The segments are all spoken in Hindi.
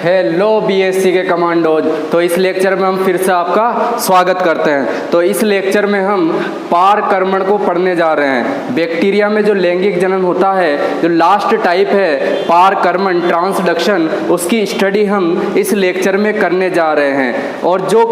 हेलो बीएससी के कमांडोज। तो इस लेक्चर में हम फिर से आपका स्वागत करते हैं। तो इस लेक्चर में हम पारकर्मण को पढ़ने जा रहे हैं। बैक्टीरिया में जो लैंगिक जनन होता है, जो लास्ट टाइप है पारकर्मण ट्रांसडक्शन, उसकी स्टडी हम इस लेक्चर में करने जा रहे हैं। और जो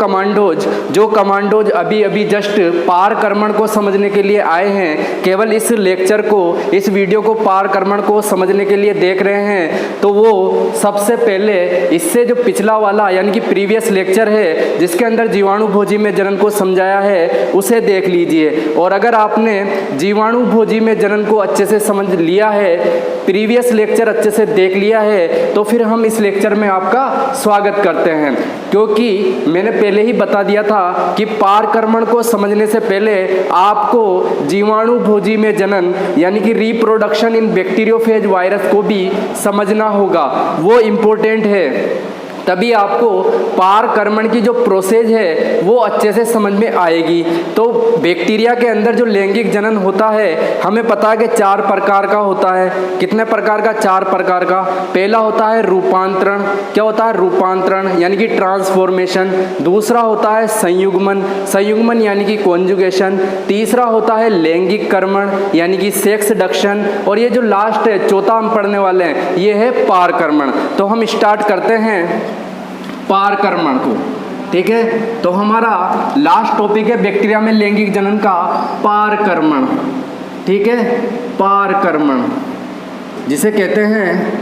कमांडोज अभी अभी जस्ट पारकर्मण को समझने के लिए आए हैं, केवल इस लेक्चर को, इस वीडियो को पारकर्मण को समझने के लिए देख रहे हैं, तो वो सबसे पहले इससे जो पिछला वाला यानी कि प्रीवियस लेक्चर है जिसके अंदर जीवाणु भोजी में जनन को समझाया है, उसे देख लीजिए। और अगर आपने जीवाणु भोजी में जनन को अच्छे से समझ लिया है, प्रीवियस लेक्चर अच्छे से देख लिया है, तो फिर हम इस लेक्चर में आपका स्वागत करते हैं। क्योंकि मैंने पहले ही बता दिया था कि पारकर्मण को समझने से पहले आपको जीवाणु भोजी में जनन यानी कि रिप्रोडक्शन इन बैक्टीरियोफेज वायरस को भी समझना होगा, वो इम्पोर्टेंट है। तभी आपको पारकर्मण की जो प्रोसेस है वो अच्छे से समझ में आएगी। तो बैक्टीरिया के अंदर जो लैंगिक जनन होता है, हमें पता है कि 4 प्रकार का होता है। कितने प्रकार का? 4 प्रकार का। पहला होता है रूपांतरण। क्या होता है? रूपांतरण यानी कि ट्रांसफॉर्मेशन। दूसरा होता है संयुग्मन यानी कि कॉन्जुगेशन। तीसरा होता है लैंगिक कर्मण यानी कि सेक्सडक्शन। और ये जो लास्ट है, चौथा हम पढ़ने वाले हैं, ये है पारकर्मण। तो हम स्टार्ट करते हैं पारकर्मण को। ठीक है, तो हमारा लास्ट टॉपिक है बैक्टीरिया में लैंगिक जनन का पारकर्मण। ठीक है, पारकर्मण जिसे कहते हैं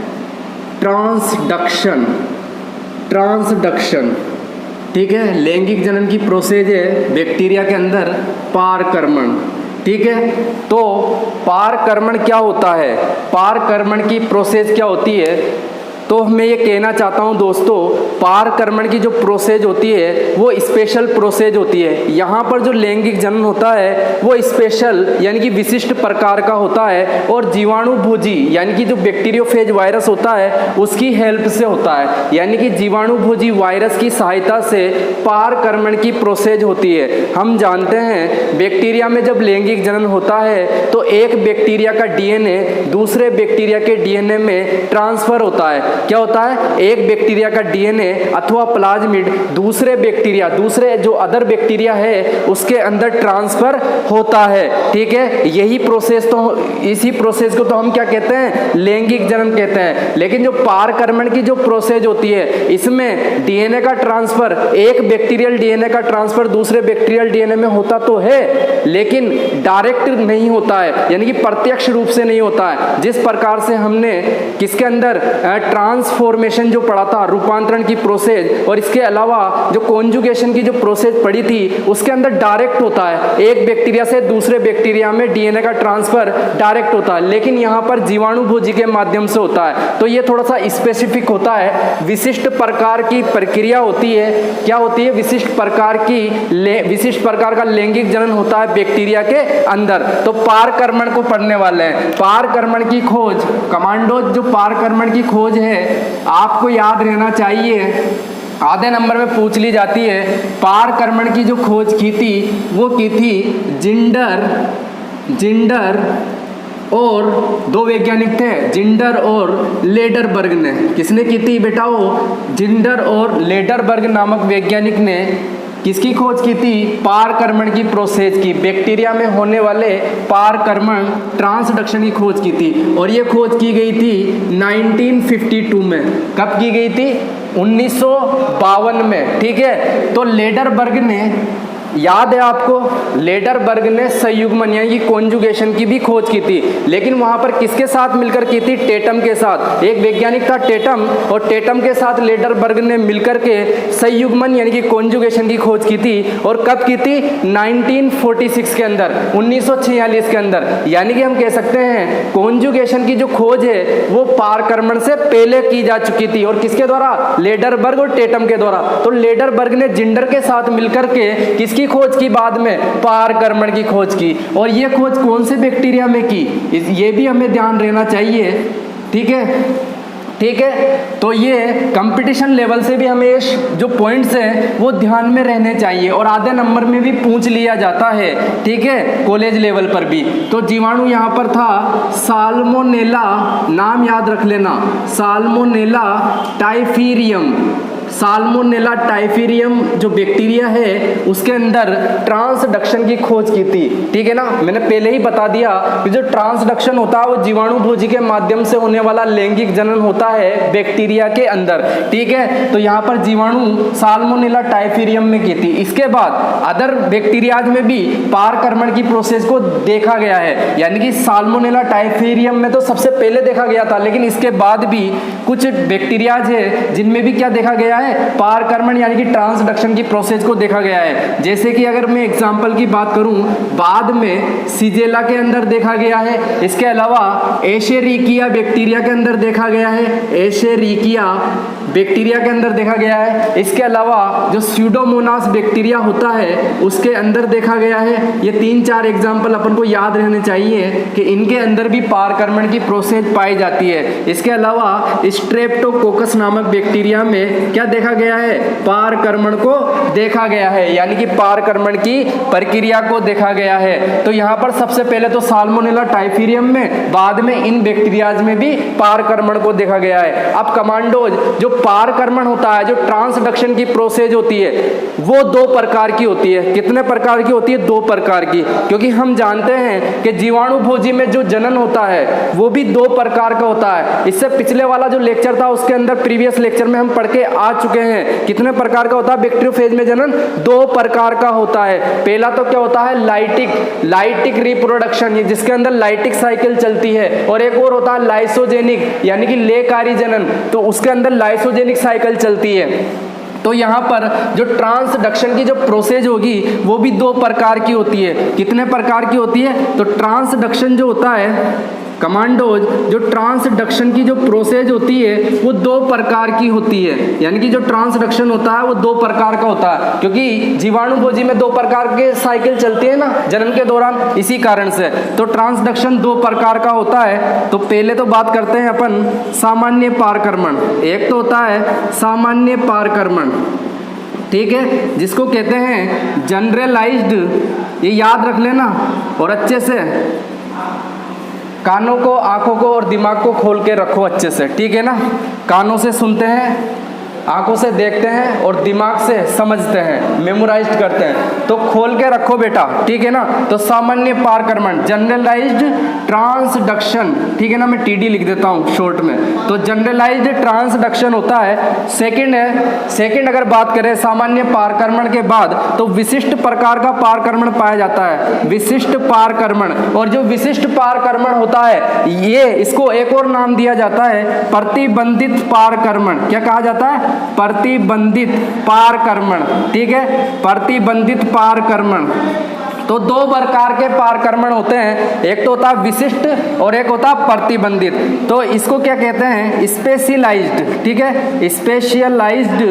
ट्रांसडक्शन। ठीक है, लैंगिक जनन की प्रोसेस है बैक्टीरिया के अंदर पारकर्मण। ठीक है, तो पारकर्मण क्या होता है, पारकर्मण की प्रोसेस क्या होती है? तो मैं ये कहना चाहता हूँ दोस्तों, पारकर्मण की जो प्रोसेस होती है वो स्पेशल प्रोसेस होती है। यहाँ पर जो लैंगिक जनन होता है वो स्पेशल यानी कि विशिष्ट प्रकार का होता है, और जीवाणु भोजी यानी कि जो बैक्टीरियोफेज वायरस होता है उसकी हेल्प से होता है। यानी कि जीवाणु भोजी वायरस की सहायता से पारकर्मण की प्रोसेस होती है। हम जानते हैं बैक्टीरिया में जब लैंगिक जनन होता है तो एक बैक्टीरिया का डीएनए दूसरे बैक्टीरिया के डीएनए में ट्रांसफर होता है। क्या होता है? एक बैक्टीरिया का डीएनए अथवा प्लाज्मिड दूसरे जो अदर बैक्टीरिया है उसके अंदर ट्रांसफर होता है। ठीक है, यही प्रोसेस, तो इसी प्रोसेस को तो हम क्या कहते हैं? लैंगिक जनन कहते हैं। लेकिन जो पारकर्मण की जो प्रोसेस होती है, इसमें डीएनए का ट्रांसफर, एक बैक्टीरियल डीएनए का ट्रांसफर दूसरे बैक्टीरियल डीएनए में होता तो है, लेकिन डायरेक्ट नहीं होता है, यानी कि प्रत्यक्ष रूप से नहीं होता है। जिस प्रकार से हमने किसके अंदर ट्रांसफॉर्मेशन जो पढ़ा था, रूपांतरण की प्रोसेस, और इसके अलावा जो कॉन्जुगेशन की जो प्रोसेस पढ़ी थी, उसके अंदर डायरेक्ट होता है, एक बैक्टीरिया से दूसरे बैक्टीरिया में डीएनए का ट्रांसफर डायरेक्ट होता है। लेकिन यहाँ पर जीवाणु भोजी के माध्यम से होता है, तो ये थोड़ा सा स्पेसिफिक होता है, विशिष्ट प्रकार की प्रक्रिया होती है। क्या होती है? विशिष्ट प्रकार का लैंगिक जनन होता है बैक्टीरिया के अंदर। तो पारकर्मण को पढ़ने वाले हैं। पारकर्मण की खोज, कमांडोज जो पारकर्मण की खोज है आपको याद रहना चाहिए, आधे नंबर में पूछ ली जाती है। पारकर्मण की जो खोज की थी वो की थी जिंडर और 2 वैज्ञानिक थे, जिंडर और लेडरबर्ग ने। किसने की थी बेटा? वो जिंडर और लेडरबर्ग नामक वैज्ञानिक ने किसकी खोज की थी? पारकर्मण की प्रोसेस की, बैक्टीरिया में होने वाले पारकर्मण ट्रांसडक्शन की खोज की थी। और ये खोज की गई थी 1952 में। कब की गई थी? 1952 में। ठीक है, तो लेडरबर्ग ने, याद है आपको, लेडरबर्ग ने संयुग्मन यानी कि कॉन्जुगेशन की भी खोज की थी। लेकिन वहां पर किसके साथ मिलकर की थी? टेटम के साथ। एक वैज्ञानिक था टेटम, और टेटम के साथ लेडरबर्ग ने मिलकर के संयुग्मन यानी कि कॉन्जुगेशन की खोज की थी। और कब की थी? 1946 के अंदर, 1946 के अंदर। यानी कि हम कह सकते हैं कॉन्जुगेशन की जो खोज है वो पारकर्मण से पहले की जा चुकी थी। और किसके द्वारा? लेडरबर्ग और टेटम के द्वारा। तो लेडरबर्ग ने जिंडर के साथ मिलकर के किसकी खोज की? बाद में पारकर्मण की खोज की। और ये खोज कौन से बैक्टीरिया में की, ये भी हमें ध्यान रहना चाहिए। ठीक है, ठीक है। तो ये कंपटीशन लेवल से भी हमें जो पॉइंट्स हैं वो ध्यान में रहने चाहिए और आधे नंबर में भी पूछ लिया जाता है, ठीक है, कॉलेज लेवल पर भी। तो जीवाणु यहाँ पर था साल्मोनेला, नाम याद रख लेना, साल्मोनेला टाइफीरियम। साल्मोनेला टाइफीरियम जो बैक्टीरिया है उसके अंदर ट्रांसडक्शन की खोज की थी, ठीक है ना। मैंने पहले ही बता दिया कि जो ट्रांसडक्शन होता है वो जीवाणु भोजी के माध्यम से होने वाला लैंगिक जनन होता है बैक्टीरिया के अंदर, ठीक है। तो यहाँ पर जीवाणु साल्मोनेला टाइफीरियम में की थी। इसके बाद अदर बैक्टीरियाज में भी पारकर्मण की प्रोसेस को देखा गया है, यानी कि साल्मोनेला टाइफीरियम में तो सबसे पहले देखा गया था, लेकिन इसके बाद भी कुछ बैक्टीरियाज है जिनमें भी क्या देखा गया है, पारकर्मण यानी कि ट्रांसडक्शन की प्रोसेस को देखा गया है। जैसे कि अगर मैं एग्जांपल की बात करूं, बाद में सिजेला के अंदर देखा गया है, इसके अलावा एशेरिकिया बैक्टीरिया के अंदर देखा गया है, एशेरिकिया बैक्टीरिया के अंदर देखा गया है। इसके अलावा जो स्यूडोमोनास बैक्टीरिया होता है उसके अंदर देखा गया है। ये 3-4 एग्जाम्पल अपन को याद रहने चाहिए कि इनके अंदर भी पारकर्मण की प्रोसेस पाई जाती है। इसके अलावा स्ट्रेप्टोकोकस नामक बैक्टीरिया में क्या देखा गया है, पारकर्मण को देखा गया है, यानी कि पारकर्मण की प्रक्रिया को देखा गया है। तो यहाँ पर सबसे पहले तो साल्मोनेला टाइफीरियम में, बाद में इन बैक्टीरियाज में भी पारकर्मण को देखा गया है। अब कमांडोज जो पारकर्मण होता है, जो ट्रांसडक्शन की प्रोसेस होती है, वो 2 प्रकार की होती है। कितने प्रकार की होती है? 2 प्रकार की, क्योंकि हम जानते हैं कि जीवाणु भोजी में जो जनन होता है वो भी 2 प्रकार का होता है। इससे पिछले वाला जो लेक्चर था उसके अंदर, प्रीवियस लेक्चर में हम पढ़ के आ चुके हैं कितने प्रकार का होता है बैक्टीरियोफेज में जनन, 2 प्रकार का होता है। पहला तो क्या होता है, लाइटिक रिप्रोडक्शन, ये जिसके अंदर लाइटिक साइकिल चलती है, और एक और होता है लाइसोजेनिक यानी कि लेकारी जनन, तो उसके अंदर लाइसोजेनिक साइकिल चलती है। तो यहाँ पर जो ट्रांसडक्शन की जो प्रोसेस होगी वो भी 2 प्रकार की होती है। कितने प्रकार की होती है? तो ट्रांसडक्शन जो होता है कमांडोज, जो ट्रांसडक्शन की जो प्रोसेस होती है वो 2 प्रकार की होती है, यानी कि जो ट्रांसडक्शन होता है वो 2 प्रकार का होता है, क्योंकि जीवाणु भोजी में 2 प्रकार के साइकिल चलती है ना जनन के दौरान, इसी कारण से तो ट्रांसडक्शन 2 प्रकार का होता है। तो पहले तो बात करते हैं अपन सामान्य पारकर्मण। एक तो होता है सामान्य पारकर्मण, ठीक है, जिसको कहते हैं जनरलाइज्ड, ये याद रख लेना और अच्छे से कानों को, आंखों को और दिमाग को खोल के रखो अच्छे से, ठीक है ना। कानों से सुनते हैं, आंखों से देखते हैं और दिमाग से समझते हैं, मेमोराइज करते हैं, तो खोल के रखो बेटा, ठीक है ना। तो सामान्य पारकर्मण, जनरलाइज्ड ट्रांसडक्शन, ठीक है ना, मैं टीडी लिख देता हूँ शॉर्ट में। तो जनरलाइज्ड ट्रांसडक्शन होता है। सेकंड अगर बात करें सामान्य पारकर्मण के बाद, तो विशिष्ट प्रकार का पारकर्मण पाया जाता है, विशिष्ट पारकर्मण। और जो विशिष्ट पारकर्मण होता है ये, इसको एक और नाम दिया जाता है प्रतिबंधित पारकर्मण। क्या कहा जाता है? प्रतिबंधित पारकर्मण, ठीक है, प्रतिबंधित पारकर्मण। तो 2 प्रकार के पारकर्मण होते हैं, एक तो होता है विशिष्ट और एक होता है प्रतिबंधित। तो इसको क्या कहते हैं? स्पेशलाइज्ड, ठीक है, स्पेशलाइज्ड,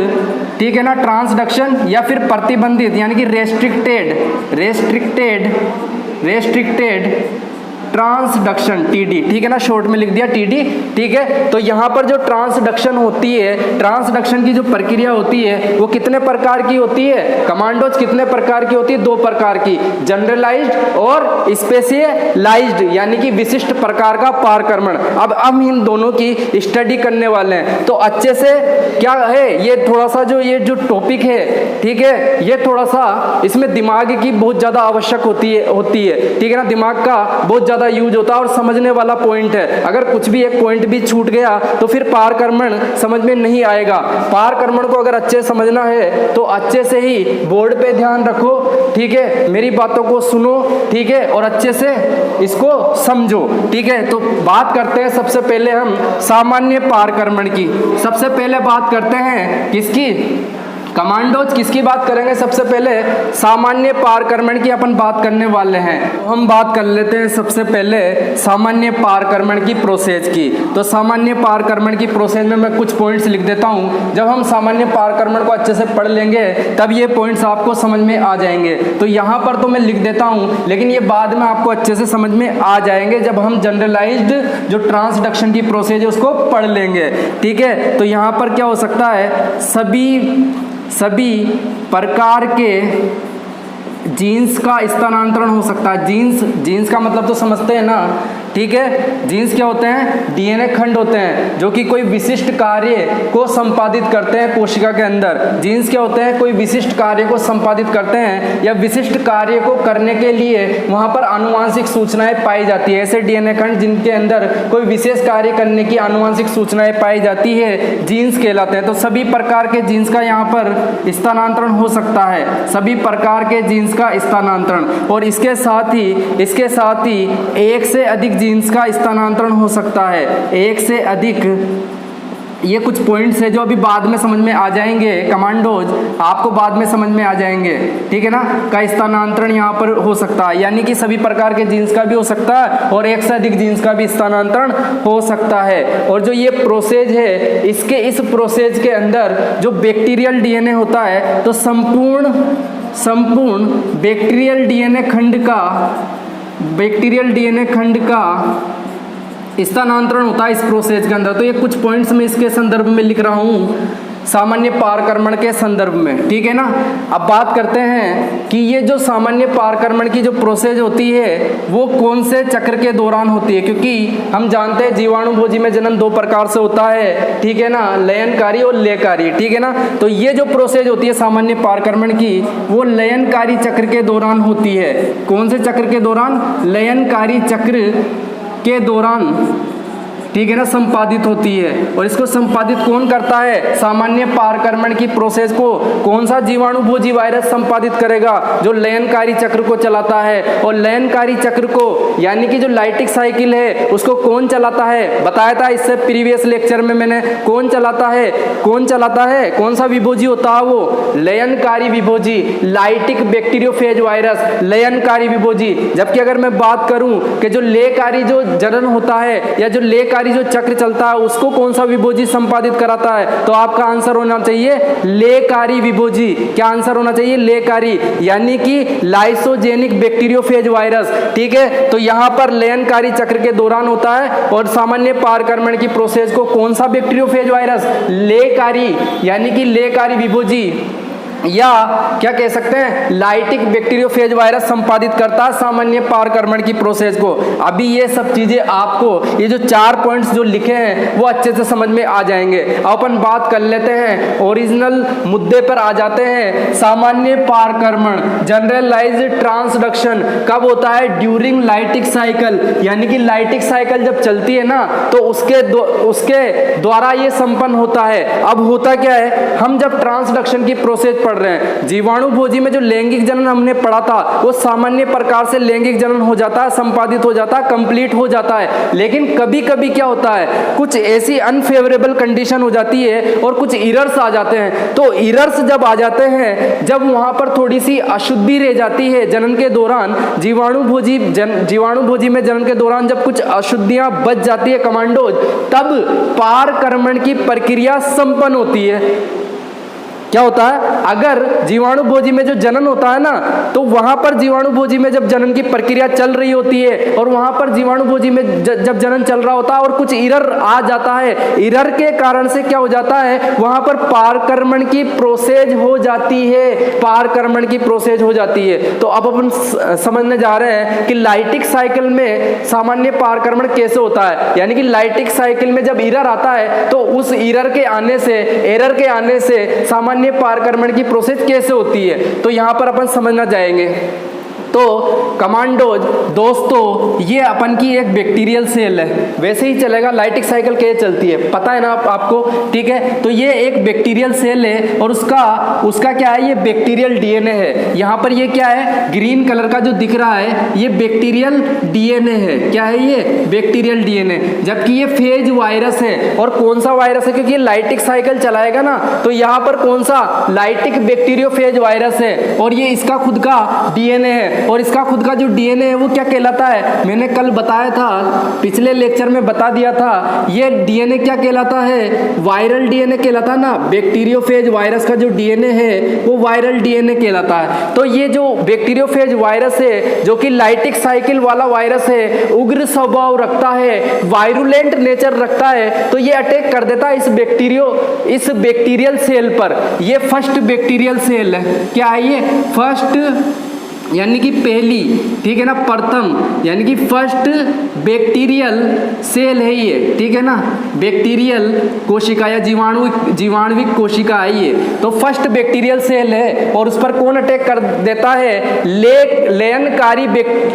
ठीक है ना, ट्रांसडक्शन, या फिर प्रतिबंधित यानी कि रेस्ट्रिक्टेड ट्रांसडक्शन, टीडी, ठीक है ना, शॉर्ट में लिख दिया टीडी, ठीक है। तो यहाँ पर जो ट्रांसडक्शन होती है, ट्रांसडक्शन की जो प्रक्रिया होती है वो कितने प्रकार की होती है कमांडोज? कितने प्रकार की होती है? 2 प्रकार की, जनरलाइज्ड और स्पेशलाइज्ड यानी कि विशिष्ट प्रकार का पारकर्मण। अब हम इन दोनों की स्टडी करने वाले हैं, तो अच्छे से क्या है, ये थोड़ा सा ये जो टॉपिक है, ठीक है, ये थोड़ा सा इसमें दिमाग की बहुत ज़्यादा आवश्यक होती है, ठीक है ना, दिमाग का बहुत ज़्यादा यूज होता है और समझने वाला पॉइंट है। अगर कुछ भी एक पॉइंट भी छूट गया तो फिर पारकर्मण समझ में नहीं आएगा। पारकर्मण को अगर अच्छे समझना है तो अच्छे से ही बोर्ड पे ध्यान रखो, ठीक है, मेरी बातों को सुनो, ठीक है, और अच्छे से इसको समझो, ठीक है। तो बात करते हैं सबसे पहले हम सामान्य पारकर्मण की। सबसे पहले बात करते हैं किसकी? कमांडोज किसकी बात करेंगे? सबसे पहले सामान्य पारकर्मण की अपन बात करने वाले हैं। तो हम बात कर लेते हैं सबसे पहले सामान्य पारकर्मण की प्रोसेस की। तो सामान्य पारकर्मण की प्रोसेस में मैं कुछ पॉइंट्स लिख देता हूं। जब हम सामान्य पारकर्मण को अच्छे से पढ़ लेंगे तब ये पॉइंट्स आपको समझ में आ जाएंगे। तो यहाँ पर तो मैं लिख देता हूँ, लेकिन ये बाद में आपको अच्छे से समझ में आ जाएंगे जब हम जनरलाइज्ड जो ट्रांसडक्शन की प्रोसेस है उसको पढ़ लेंगे। ठीक है, तो यहाँ पर क्या हो सकता है, सभी प्रकार के जीन्स का स्थानांतरण हो सकता है। जीन्स का मतलब तो समझते हैं ना। ठीक है, जीन्स क्या होते हैं? डीएनए खंड होते हैं जो कि कोई विशिष्ट कार्य को संपादित करते हैं कोशिका के अंदर। जीन्स क्या होते हैं? कोई विशिष्ट कार्य को संपादित करते हैं या विशिष्ट कार्य को करने के लिए वहां पर आनुवांशिक सूचनाएं पाई जाती है। ऐसे डीएनए खंड जिनके अंदर कोई विशेष कार्य करने की आनुवांशिक सूचनाएं पाई जाती है जीन्स कहलाते हैं। तो सभी प्रकार के जीन्स का यहाँ पर स्थानांतरण हो सकता है, सभी प्रकार के जीन्स का स्थानांतरण। और इसके साथ ही एक से अधिक जीन्स का स्थानांतरण हो सकता है, एक से अधिक। ये कुछ पॉइंट्स है जो अभी बाद में समझ में आ जाएंगे, कमांडोज आपको बाद में समझ में आ जाएंगे। ठीक है ना, का स्थानांतरण यहाँ पर हो सकता है, यानी कि सभी प्रकार के जीन्स का भी हो सकता है और एक से अधिक जीन्स का भी स्थानांतरण हो सकता है। और जो ये प्रोसेस है, इस प्रोसेस के अंदर जो बैक्टीरियल डीएनए होता है, तो संपूर्ण बैक्टीरियल डीएनए खंड का स्थानांतरण होता है इस प्रोसेस के अंदर। तो ये कुछ पॉइंट्स मैं इसके संदर्भ में लिख रहा हूँ, सामान्य पारकर्मण के संदर्भ में। ठीक है ना, अब बात करते हैं कि ये जो सामान्य पारकर्मण की जो प्रोसेस होती है वो कौन से चक्र के दौरान होती है, क्योंकि हम जानते हैं जीवाणु भोजी में जन्म दो प्रकार से होता है। ठीक है ना, लयनकारी और लेयकारी। ठीक है ना, तो ये जो प्रोसेस होती है सामान्य पारकर्मण की वो लयनकारी चक्र के दौरान होती है। कौन से चक्र के दौरान? लयनकारी चक्र के दौरान। ठीक है ना, संपादित होती है। और इसको संपादित कौन करता है? सामान्य पारकर्मण की प्रोसेस को कौन सा जीवाणु भोजी वायरस संपादित करेगा? जो लयनकारी चक्र को चलाता है। और लयनकारी चक्र को यानी कि जो लाइटिक साइकिल है उसको कौन चलाता है? बताया था इससे प्रीवियस लेक्चर में मैंने। कौन चलाता है? कौन सा विभोजी होता है वो? लयनकारी विभोजी, लाइटिक बैक्टीरियोफेज वायरस, लयनकारी विभोजी। जबकि अगर मैं बात करूं कि जो लेयकारी जो जनन होता है या जो लेयकारी जो चक्र चलता है उसको कौन सा विभोजी संपादित कराता है, तो आपका आंसर होना चाहिए लेयकारी विभोजी। क्या आंसर होना चाहिए? लेयकारी, यानी कि लाइसोजेनिक बैक्टीरियोफेज वायरस। ठीक है, तो यहां पर लयनकारी चक्र के दौरान होता है। और सामान्य पारकर्मण की प्रोसेस को कौन सा बैक्टीरियोफेज वायरस? लेयकारी, यानी कि लेयकारी विभोजी, या क्या कह सकते हैं लाइटिक बैक्टीरियोफेज वायरस संपादित करता है सामान्य पारकर्मण की प्रोसेस को। अभी ये सब चीजें आपको, ये जो 4 पॉइंट्स जो लिखे हैं वो अच्छे से समझ में आ जाएंगे। अपन बात कर लेते हैं, ओरिजिनल मुद्दे पर आ जाते हैं। सामान्य पारकर्मण, जनरलाइज्ड ट्रांसडक्शन कब होता है? ड्यूरिंग लाइटिक साइकिल, यानी कि लाइटिक साइकिल जब चलती है ना तो उसके द्वारा ये संपन्न होता है। अब होता क्या है, हम जब ट्रांसडक्शन की प्रोसेस पढ़ रहे हैं, जीवाणु भोजी में जो लैंगिक जनन हमने पढ़ा था वो सामान्य प्रकार से लैंगिक जनन हो जाता है, संपादित हो जाता है, कंप्लीट हो जाता है। लेकिन कभी कभी क्या होता है, कुछ ऐसी अनफेवरेबल कंडीशन हो जाती है और कुछ एरर्स आ जाते हैं। तो एरर्स जब आ जाते हैं, जब वहां पर थोड़ी सी अशुद्धि रह जाती है जनन के दौरान, जीवाणु भोजी में जनन के दौरान जब कुछ अशुद्धियां बच जाती है कमांडोज, तब पारकर्मण की प्रक्रिया संपन्न होती है। क्या होता है, अगर जीवाणु भोजी में जो जनन होता है ना, तो वहां पर जीवाणु भोजी में जब जनन की प्रक्रिया चल रही होती है और वहां पर जीवाणु भोजी में जब जनन चल रहा होता है और कुछ एरर आ जाता है, एरर के कारण से क्या हो जाता है, वहां पर पारकर्मण की प्रोसेस हो जाती है, पारकर्मण की प्रोसेस हो जाती है। तो अब अपन समझने जा रहे हैं कि लाइटिक साइकिल में सामान्य पारकर्मण कैसे होता है। यानी कि लाइटिक साइकिल में जब एरर आता है तो उस एरर के आने से सामान्य पारकर्मण की प्रोसेस कैसे होती है, तो यहां पर अपन समझना जाएंगे। तो कमांडोज दोस्तों ये अपन की एक बैक्टीरियल सेल है, वैसे ही चलेगा लाइटिक साइकिल कैसे चलती है पता है ना आपको, ठीक है। तो ये एक बैक्टीरियल सेल है और उसका क्या है, ये बैक्टीरियल डीएनए है। यहाँ पर ये क्या है, ग्रीन कलर का जो दिख रहा है ये बैक्टीरियल डीएनए है। क्या है ये, बैक्टीरियल डीएनए, जबकि ये फेज वायरस है। और कौन सा वायरस है, क्योंकि ये लाइटिक साइकिल चलाएगा ना, तो यहाँ पर कौन सा, लाइटिक बैक्टीरियोफेज वायरस है और ये इसका खुद का डीएनए है। और इसका खुद का जो डीएनए है वो क्या कहलाता है, मैंने कल बताया था, पिछले लेक्चर में बता दिया था, ये डीएनए क्या कहलाता है, वायरल डीएनए कहलाता है ना। बैक्टीरियोफेज वायरस का जो डीएनए है वो वायरल डीएनए कहलाता है। तो ये जो बैक्टीरियोफेज वायरस है जो कि लाइटिक साइकिल वाला वायरस है, उग्र स्वभाव रखता है, वायरुलेंट नेचर रखता है, तो ये अटैक कर देता है इस बैक्टीरियल सेल पर। ये फर्स्ट बैक्टीरियल सेल है, क्या है ये, फर्स्ट यानी कि पहली, ठीक है ना, प्रथम यानी कि फर्स्ट बैक्टीरियल सेल है ये, ठीक है ना, बैक्टीरियल कोशिका या जीवाणुविक कोशिका है ये। तो फर्स्ट बैक्टीरियल सेल है और उस पर कौन अटैक कर देता है, लेयनकारी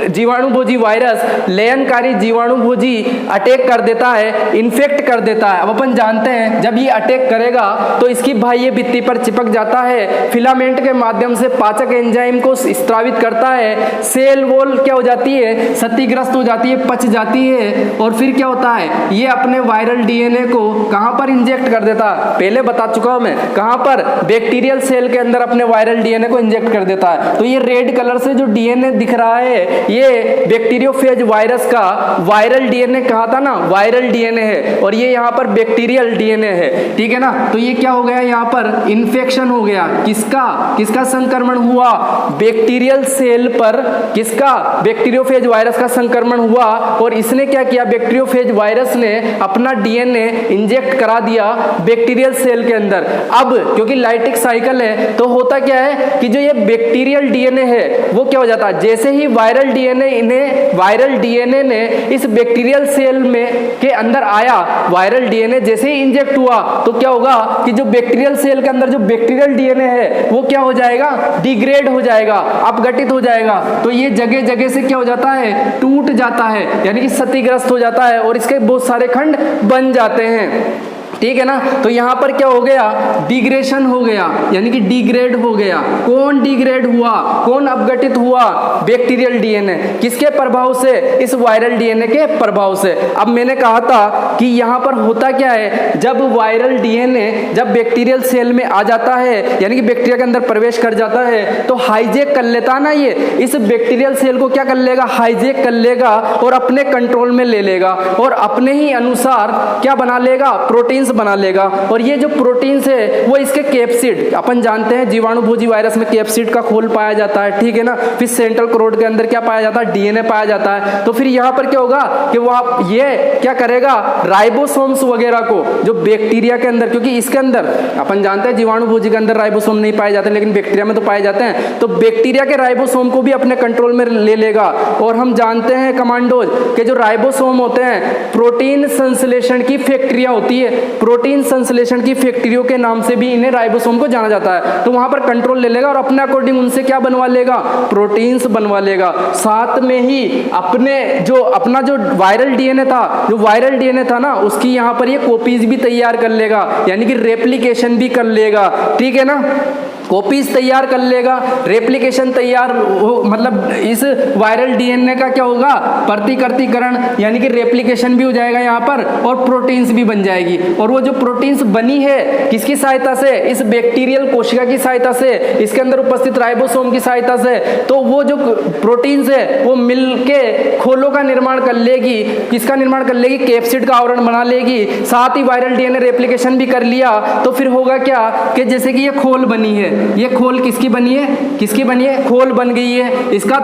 जीवाणुभोजी वायरस, लेयनकारी जीवाणुभोजी अटैक कर देता है, इन्फेक्ट कर देता है। अब अपन जानते हैं जब ये अटैक करेगा तो इसकी बाह्य भित्ति पर चिपक जाता है, फिलामेंट के माध्यम से पाचक एंजाइम को स्त्रावित करता है, सेल वॉल क्या हो जाती है, क्षतिग्रस्त हो जाती है, पच जाती है, और फिर क्या होता है, ये अपने वायरल डीएनए को कहां पर इंजेक्ट कर देता है, पहले बता चुका हूं मैं, कहां पर, बैक्टीरियल सेल के अंदर अपने वायरल डीएनए को इंजेक्ट कर देता है। तो ये रेड कलर से जो डीएनए दिख रहा है ये बैक्टीरियोफेज वायरस का वायरल डीएनए कहा था ना, वायरल डीएनए है, और ये यहाँ पर बैक्टीरियल डीएनए है, ठीक है ना। तो ये क्या हो गया, यहाँ पर इन्फेक्शन हो गया, किसका संक्रमण हुआ, बैक्टीरियल सेल पर किसका, बैक्टीरियोफेज वायरस का संक्रमण हुआ। और इसने क्या किया, बैक्टीरियोफेज वायरस ने अपना डीएनए इंजेक्ट करा दिया बैक्टीरियल सेल के अंदर। अब क्योंकि लाइटिक साइकिल है तो होता क्या है कि जो ये बैक्टीरियल डीएनए है वो क्या हो जाता है, जैसे ही वायरल डीएनए ने इस बैक्टीरियल सेल में के अंदर आया, वायरल डीएनए जैसे ही इंजेक्ट हुआ तो क्या होगा कि जो बैक्टीरियल सेल के अंदर जो बैक्टीरियल डीएनए है वो क्या हो जाएगा, डिग्रेड हो जाएगा, अपघटित हो जाएगा। तो ये जगह जगह से क्या हो जाता है, टूट जाता है, यानी कि क्षतिग्रस्त हो जाता है और इसके बहुत सारे खंड बन जाते हैं, ठीक है ना। तो यहां पर क्या हो गया, डिग्रेशन हो गया, यानी कि डिग्रेड हो गया। कौन डिग्रेड हुआ, कौन अपघटित हुआ, बैक्टीरियल डीएनए, किसके प्रभाव से, इस वायरल डीएनए के प्रभाव से। अब मैंने कहा था कि यहां पर होता क्या है, जब वायरल डीएनए जब बैक्टीरियल सेल में आ जाता है, यानी कि बैक्टीरिया के अंदर प्रवेश कर जाता है, तो हाईजैक कर लेता ना, ये इस बैक्टीरियल सेल को क्या कर लेगा, हाईजैक कर लेगा और अपने कंट्रोल में ले लेगा और अपने ही अनुसार क्या बना लेगा, प्रोटीन बना लेगा। और ये जो प्रोटीन्स है वो इसके कैप्सिड, अपन जानते हैं जीवाणुभोजी वायरस में कैप्सिड का खोल पाया जाता है, ठीक है ना। फिर सेंट्रल कोरोड के अंदर क्या पाया जाता है, डीएनए पाया जाता है। तो फिर यहाँ पर क्या होगा कि वो आप ये क्या करेगा, राइबोसोम्स वगैरह को जो बैक्टीरिया के अंदर, क्योंकि इसके अंदर अपन जानते हैं जीवाणुभोजी के अंदर राइबोसोम नहीं पाए जाते, लेकिन बैक्टीरिया में तो पाए जाते हैं, तो बैक्टीरिया के राइबोसोम को भी अपने कंट्रोल में ले लेगा। और हम जानते हैं कमांडोज के जो राइबोसोम होते हैं प्रोटीन संश्लेषण की फैक्ट्रियां होती है, प्रोटीन संश्लेषण की फैक्ट्रियों के नाम से भी इन्हें राइबोसोम को जाना जाता है। तो वहां पर कंट्रोल ले लेगा और अपने अकॉर्डिंग उनसे क्या बनवा लेगा, प्रोटीन्स बनवा लेगा। साथ में ही अपना जो वायरल डीएनए था ना, उसकी यहां पर ये कॉपीज भी तैयार कर लेगा, यानी कि रेप्लिकेशन भी कर लेगा, ठीक है ना। कॉपीज तैयार कर लेगा, रेप्लिकेशन तैयार हो, मतलब इस वायरल डीएनए का क्या होगा, प्रतिकृतिकरण, यानी कि रेप्लिकेशन भी हो जाएगा यहाँ पर और प्रोटीन्स भी बन जाएगी। और वो जो प्रोटीन्स बनी है किसकी सहायता से, इस बैक्टीरियल कोशिका की सहायता से, इसके अंदर उपस्थित राइबोसोम की सहायता से। तो वो जो प्रोटीन्स है वो मिलके खोलों का निर्माण कर लेगी, किसका निर्माण कर लेगी, कैप्सिड का आवरण बना लेगी। साथ ही वायरल डीएनए रेप्लिकेशन भी कर लिया तो फिर होगा क्या कि जैसे कि ये खोल बनी है, ये खोल किसकी बनी है, खोल बन गई है, इसका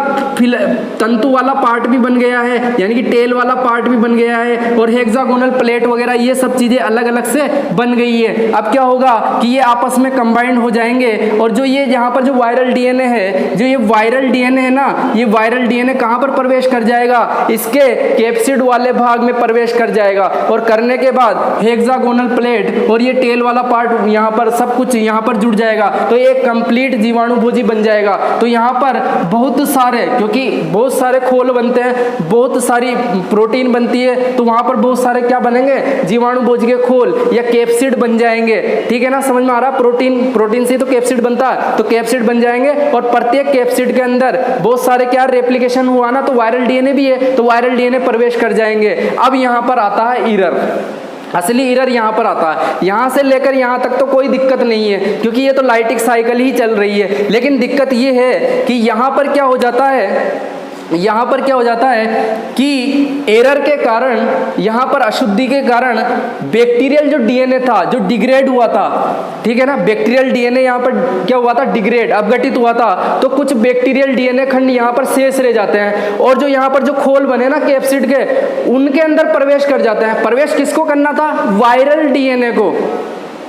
तंतु वाला पार्ट भी बन गया है, यानी कि टेल वाला पार्ट भी बन गया है, और हेक्सागोनल प्लेट वगैरह ये सब चीजें अलग अलग से बन गई है। अब क्या होगा कि ये आपस में कंबाइंड हो जाएंगे और जो ये यहाँ पर जो वायरल डीएनए है, जो ये वायरल डीएनए है ना, ये वायरल डीएनए कहाँ पर प्रवेश कर जाएगा, इसके कैप्सिड वाले भाग में प्रवेश कर जाएगा। और करने के बाद हेक्सागोनल प्लेट और ये टेल वाला पार्ट यहाँ पर सब कुछ यहाँ पर जुड़ जाएगा। तो ये कंप्लीट जीवाणुभोजी बन जाएगा। तो यहाँ पर बहुत सारे, क्योंकि बहुत सारे खोल बनते हैं, बहुत सारी प्रोटीन बनती है, तो वहाँ पर बहुत सारे क्या बनेंगे, जीवाणुभोजी के खोल या कैप्सिड बन जाएंगे। ठीक है ना, समझ में आ रहा? प्रोटीन से तो कैप्सिड बनता है, तो कैप्सिड बन जाएंगे और प्रत्येक कैप्सिड के अंदर बहुत सारे क्या रेप्लिकेशन हुआ ना, तो वायरल डीएनए भी है, तो वायरल डीएनए प्रवेश कर जाएंगे। अब यहाँ पर आता है एरर, असली एरर यहाँ पर आता है। यहाँ से लेकर यहाँ तक तो कोई दिक्कत नहीं है, क्योंकि ये तो लाइटिक साइकिल ही चल रही है। लेकिन दिक्कत ये है कि यहाँ पर क्या हो जाता है, यहाँ पर क्या हो जाता है कि एरर के कारण, यहाँ पर अशुद्धि के कारण बैक्टीरियल जो डीएनए था जो डिग्रेड हुआ था, ठीक है ना, बैक्टीरियल डीएनए यहाँ पर क्या हुआ था, डिग्रेड, अपघटित हुआ था। तो कुछ बैक्टीरियल डीएनए खंड यहाँ पर शेष रह जाते हैं और जो यहाँ पर जो खोल बने ना कैप्सिड के, उनके अंदर प्रवेश कर जाते हैं। प्रवेश किसको करना था, वायरल डीएनए को।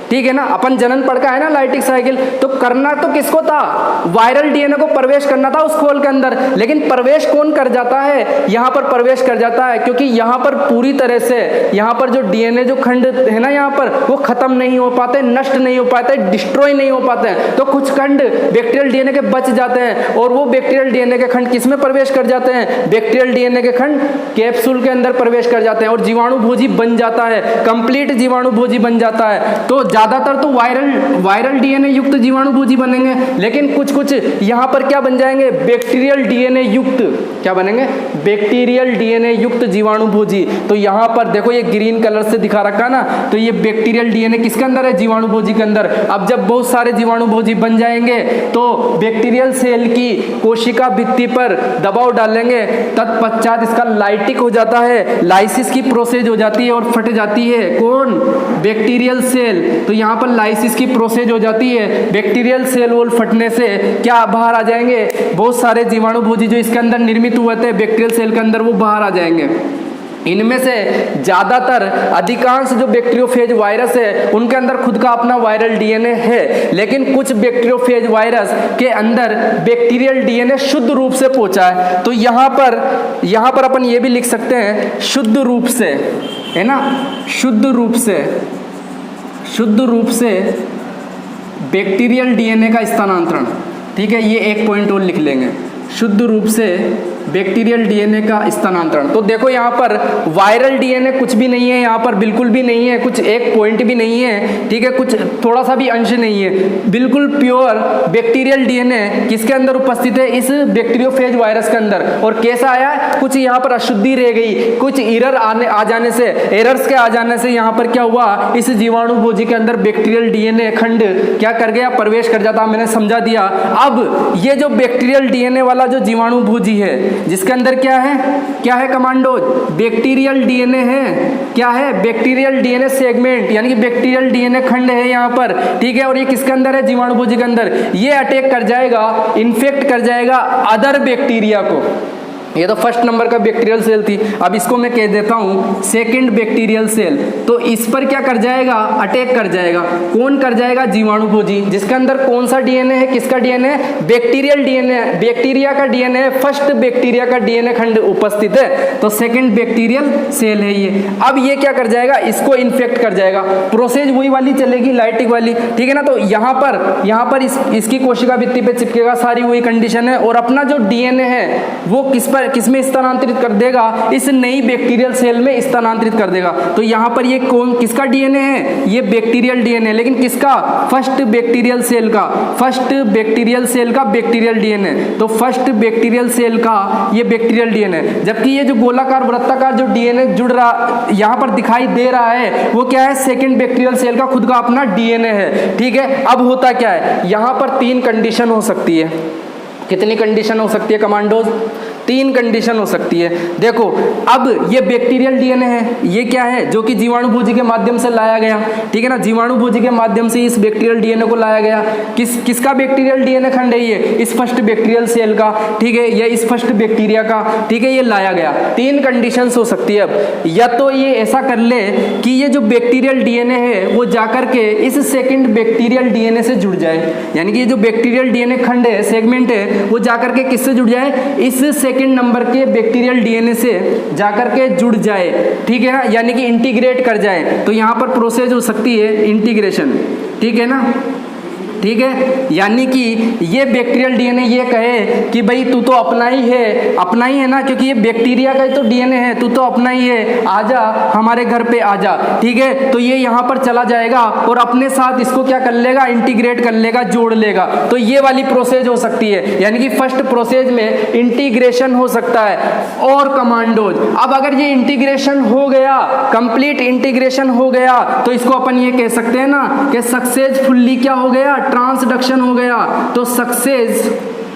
ठीक है ना, अपन जनन पढ़ का है ना लाइटिक साइकिल, तो करना तो किसको था, वायरल डीएनए को प्रवेश करना था उस खोल के अंदर। लेकिन प्रवेश कौन कर जाता है, यहाँ पर प्रवेश कर जाता है, क्योंकि यहाँ पर पूरी तरह से यहाँ पर जो डीएनए जो खंड है ना यहाँ पर, वो खत्म नहीं हो पाते, नष्ट नहीं हो पाते, डिस्ट्रॉय नहीं हो पाते हैं। तो कुछ खंड बैक्टीरियल डीएनए के बच जाते हैं और वो बैक्टीरियल डीएनए के खंड किसमें प्रवेश कर जाते हैं, बैक्टीरियल डीएनए के खंड कैप्सूल के अंदर प्रवेश कर जाते हैं और जीवाणुभोजी बन जाता है, कंप्लीट जीवाणुभोजी बन जाता है। तो ज्यादातर तो वायरल डीएनए युक्त जीवाणुभोजी बनेंगे, लेकिन कुछ यहाँ पर क्या बन जाएंगे, बैक्टीरियल डीएनए युक्त, क्या बनेंगे, बैक्टीरियल डीएनए युक्त जीवाणुभोजी। तो यहाँ पर देखो ये ग्रीन कलर से दिखा रखा ना, तो ये बैक्टीरियल डीएनए किसके अंदर है, जीवाणुभोजी के अंदर। अब जब बहुत सारे जीवाणुभोजी बन जाएंगे तो बैक्टीरियल सेल की कोशिका भित्ति पर दबाव डालेंगे, तत्पश्चात इसका लाइटिक हो जाता है, लाइसिस की प्रोसेस हो जाती है और फट जाती है कौन, बैक्टीरियल सेल। तो यहाँ पर लाइसिस की प्रोसेस हो जाती है, बैक्टीरियल सेल वॉल फटने से क्या बाहर आ जाएंगे, बहुत सारे जीवाणुभोजी जो इसके अंदर निर्मित हुए थे बैक्टीरियल सेल के अंदर, वो बाहर आ जाएंगे। इनमें से ज़्यादातर अधिकांश जो बैक्टीरियोफेज वायरस है उनके अंदर खुद का अपना वायरल डीएनए है, लेकिन कुछ बैक्टीरियोफेज वायरस के अंदर बैक्टीरियल डीएनए शुद्ध रूप से पहुंचा है। तो यहाँ पर अपन ये भी लिख सकते हैं शुद्ध रूप से, है ना, शुद्ध रूप से बैक्टीरियल डीएनए का स्थानांतरण। ठीक है, ये एक पॉइंट और लिख लेंगे, शुद्ध रूप से बैक्टीरियल डीएनए का स्थानांतरण। तो देखो यहाँ पर वायरल डीएनए कुछ भी नहीं है, यहाँ पर बिल्कुल भी नहीं है, कुछ एक पॉइंट भी नहीं है, ठीक है, कुछ थोड़ा सा भी अंश नहीं है, बिल्कुल प्योर बैक्टीरियल डीएनए किसके अंदर उपस्थित है, इस बैक्टीरियोफेज वायरस के अंदर। और कैसा आया है, कुछ यहाँ पर अशुद्धि रह गई, कुछ एरर्स के आ जाने से यहाँ पर क्या हुआ, इस जीवाणुभोजी के अंदर बैक्टीरियल डीएनए खंड क्या कर गया, प्रवेश कर जाता। मैंने समझा दिया। अब ये जो बैक्टीरियल डीएनए वाला जो जीवाणुभोजी है जिसके अंदर क्या है कमांडो, बैक्टीरियल डीएनए है, क्या है, बैक्टीरियल डीएनए सेगमेंट, यानी कि बैक्टीरियल डीएनए खंड है यहाँ पर। ठीक है, और ये किसके अंदर है, जीवाणुभोजी के अंदर। ये अटैक कर जाएगा, इन्फेक्ट कर जाएगा अदर बैक्टीरिया को। ये तो फर्स्ट नंबर का बैक्टीरियल सेल थी, अब इसको मैं कह देता हूँ सेकंड बैक्टीरियल सेल। तो इस पर क्या कर जाएगा, अटैक कर जाएगा। कौन कर जाएगा, जीवाणुभोजी, जिसके अंदर कौन सा डीएनए है, किसका डीएनए, बैक्टीरियल डीएनए, बैक्टीरिया का डीएनए, फर्स्ट बैक्टीरिया का डीएनए खंड उपस्थित है, तो सेकंड बैक्टीरियल सेल है ये। अब ये क्या कर जाएगा, इसको इन्फेक्ट कर जाएगा। प्रोसेस वही वाली चलेगी, लाइटिक वाली, ठीक है ना। तो यहाँ पर इसकी कोशिका भित्ति पे चिपकेगा, सारी वही कंडीशन है, और अपना जो डीएनए है वो किसमें स्थानांतरित कर देगा, इस नई बैक्टीरियल सेल में स्थानांतरित कर देगा। तो यहाँ पर ये किसका डीएनए है, ये बैक्टीरियल डीएनए, लेकिन किसका, फर्स्ट बैक्टीरियल सेल का बैक्टीरियल डीएनए। तो फर्स्ट बैक्टीरियल सेल का ये बैक्टीरियल डीएनए, जबकि ये जो गोलाकार वृत्ताकार जो डीएनए जुड़ रहा यहाँ पर दिखाई दे रहा है वो क्या है, सेकंड बैक्टीरियल सेल का खुद का अपना डीएनए है। ठीक है, अब होता क्या है, यहाँ पर 3 कंडीशन हो सकती है। कितनी कंडीशन हो सकती है कमांडोज, 3 कंडीशन हो सकती है। देखो, अब ये बैक्टीरियल डीएनए है, ये क्या है, जो कि जीवाणुभोजी के माध्यम से लाया गया। ठीक है ना, जीवाणुभोजी के माध्यम से इस बैक्टीरियल डीएनए को लाया गया। किसका बैक्टीरियल डीएनए खंड है ये, इस फर्स्ट बैक्टीरियल सेल का। ठीक है, या इस फर्स्ट बैक्टीरिया का। ठीक है, ये लाया गया। 3 कंडीशन हो सकती है। अब या तो ये ऐसा कर ले कि ये जो बैक्टीरियल डीएनए है वो जाकर के इस सेकेंड बैक्टीरियल डीएनए से जुड़ जाए, यानी कि ये जो बैक्टीरियल डीएनए खंड है, सेगमेंट है, वो जाकर के किससे जुड़ जाए, इस सेकंड नंबर के बैक्टीरियल डीएनए से जाकर के जुड़ जाए। ठीक है ना, यानी कि इंटीग्रेट कर जाए। तो यहाँ पर प्रोसेस हो सकती है इंटीग्रेशन। ठीक है ना, ठीक है। यानी कि ये बैक्टीरियल डीएनए ये कहे कि भाई तू तो अपना ही है ना, क्योंकि ये बैक्टीरिया का तो डीएनए है, तू तो अपना ही है, आजा हमारे घर पे आजा, ठीक है। तो ये यहाँ पर चला जाएगा और अपने साथ इसको क्या कर लेगा, इंटीग्रेट कर लेगा, जोड़ लेगा। तो ये वाली प्रोसेस हो सकती है, यानी कि फर्स्ट प्रोसेस में इंटीग्रेशन हो सकता है। और कमांडोज, अब अगर ये इंटीग्रेशन हो गया, कंप्लीट इंटीग्रेशन हो गया, तो इसको अपन ये कह सकते हैं ना कि सक्सेसफुली क्या हो गया, ट्रांसडक्शन हो गया। तो सक्सेसफुली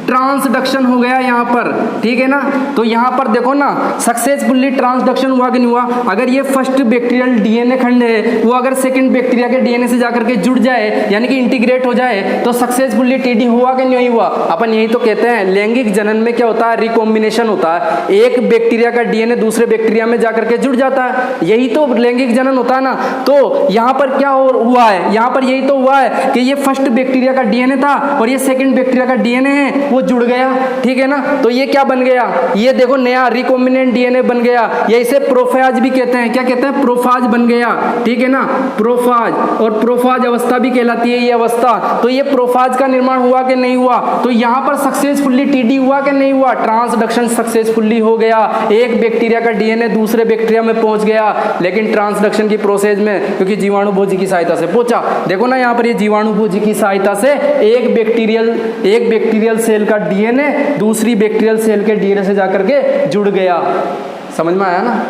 ट्रांसडक्शन हो गया यहाँ पर, ठीक है ना। तो यहाँ पर देखो ना, सक्सेसफुली ट्रांसडक्शन हुआ कि नहीं हुआ। अगर ये फर्स्ट बैक्टीरियल डीएनए खंड है, वो अगर सेकंड बैक्टीरिया के डीएनए से जाकर के जुड़ जाए, यानी कि इंटीग्रेट हो जाए, तो सक्सेसफुली टीडी हुआ कि नहीं हुआ। अपन यही तो कहते हैं लैंगिक जनन में क्या होता है, रिकॉम्बिनेशन होता है। एक बैक्टीरिया का डीएनए दूसरे बैक्टीरिया में जाकर के जुड़ जाता है, यही तो लैंगिक जनन होता है ना। तो यहाँ पर क्या हुआ है, यहाँ पर यही तो हुआ है कि ये फर्स्ट बैक्टीरिया का डीएनए था और ये सेकंड बैक्टीरिया का डीएनए है, वो जुड़ गया, ठीक है ना। तो ये क्या बन गया, ये देखो नया रिकॉम्बिनेंट डीएनए बन गया। ये इसे प्रोफाज भी कहते हैं, क्या कहते हैं, प्रोफाज बन गया, ठीक है ना, प्रोफाज। और प्रोफाज अवस्था भी कहलाती है ये अवस्था। तो ये प्रोफाज का निर्माण हुआ कि नहीं हुआ। तो यहाँ पर सक्सेसफुली टीडी हुआ कि नहीं हुआ, ट्रांसडक्शन सक्सेसफुली हो गया। एक बैक्टीरिया का डीएनए दूसरे बैक्टीरिया में पहुंच गया, लेकिन ट्रांसडक्शन की प्रोसेस में, क्योंकि जीवाणु भोजी की सहायता से पहुंचा। देखो ना यहाँ पर ये जीवाणु भोजी की सहायता से एक बैक्टीरियल सेल का डीएनए दूसरी बैक्टीरियल सेल के डीएनए से जाकर के जुड़ गया। समझ में आया ना।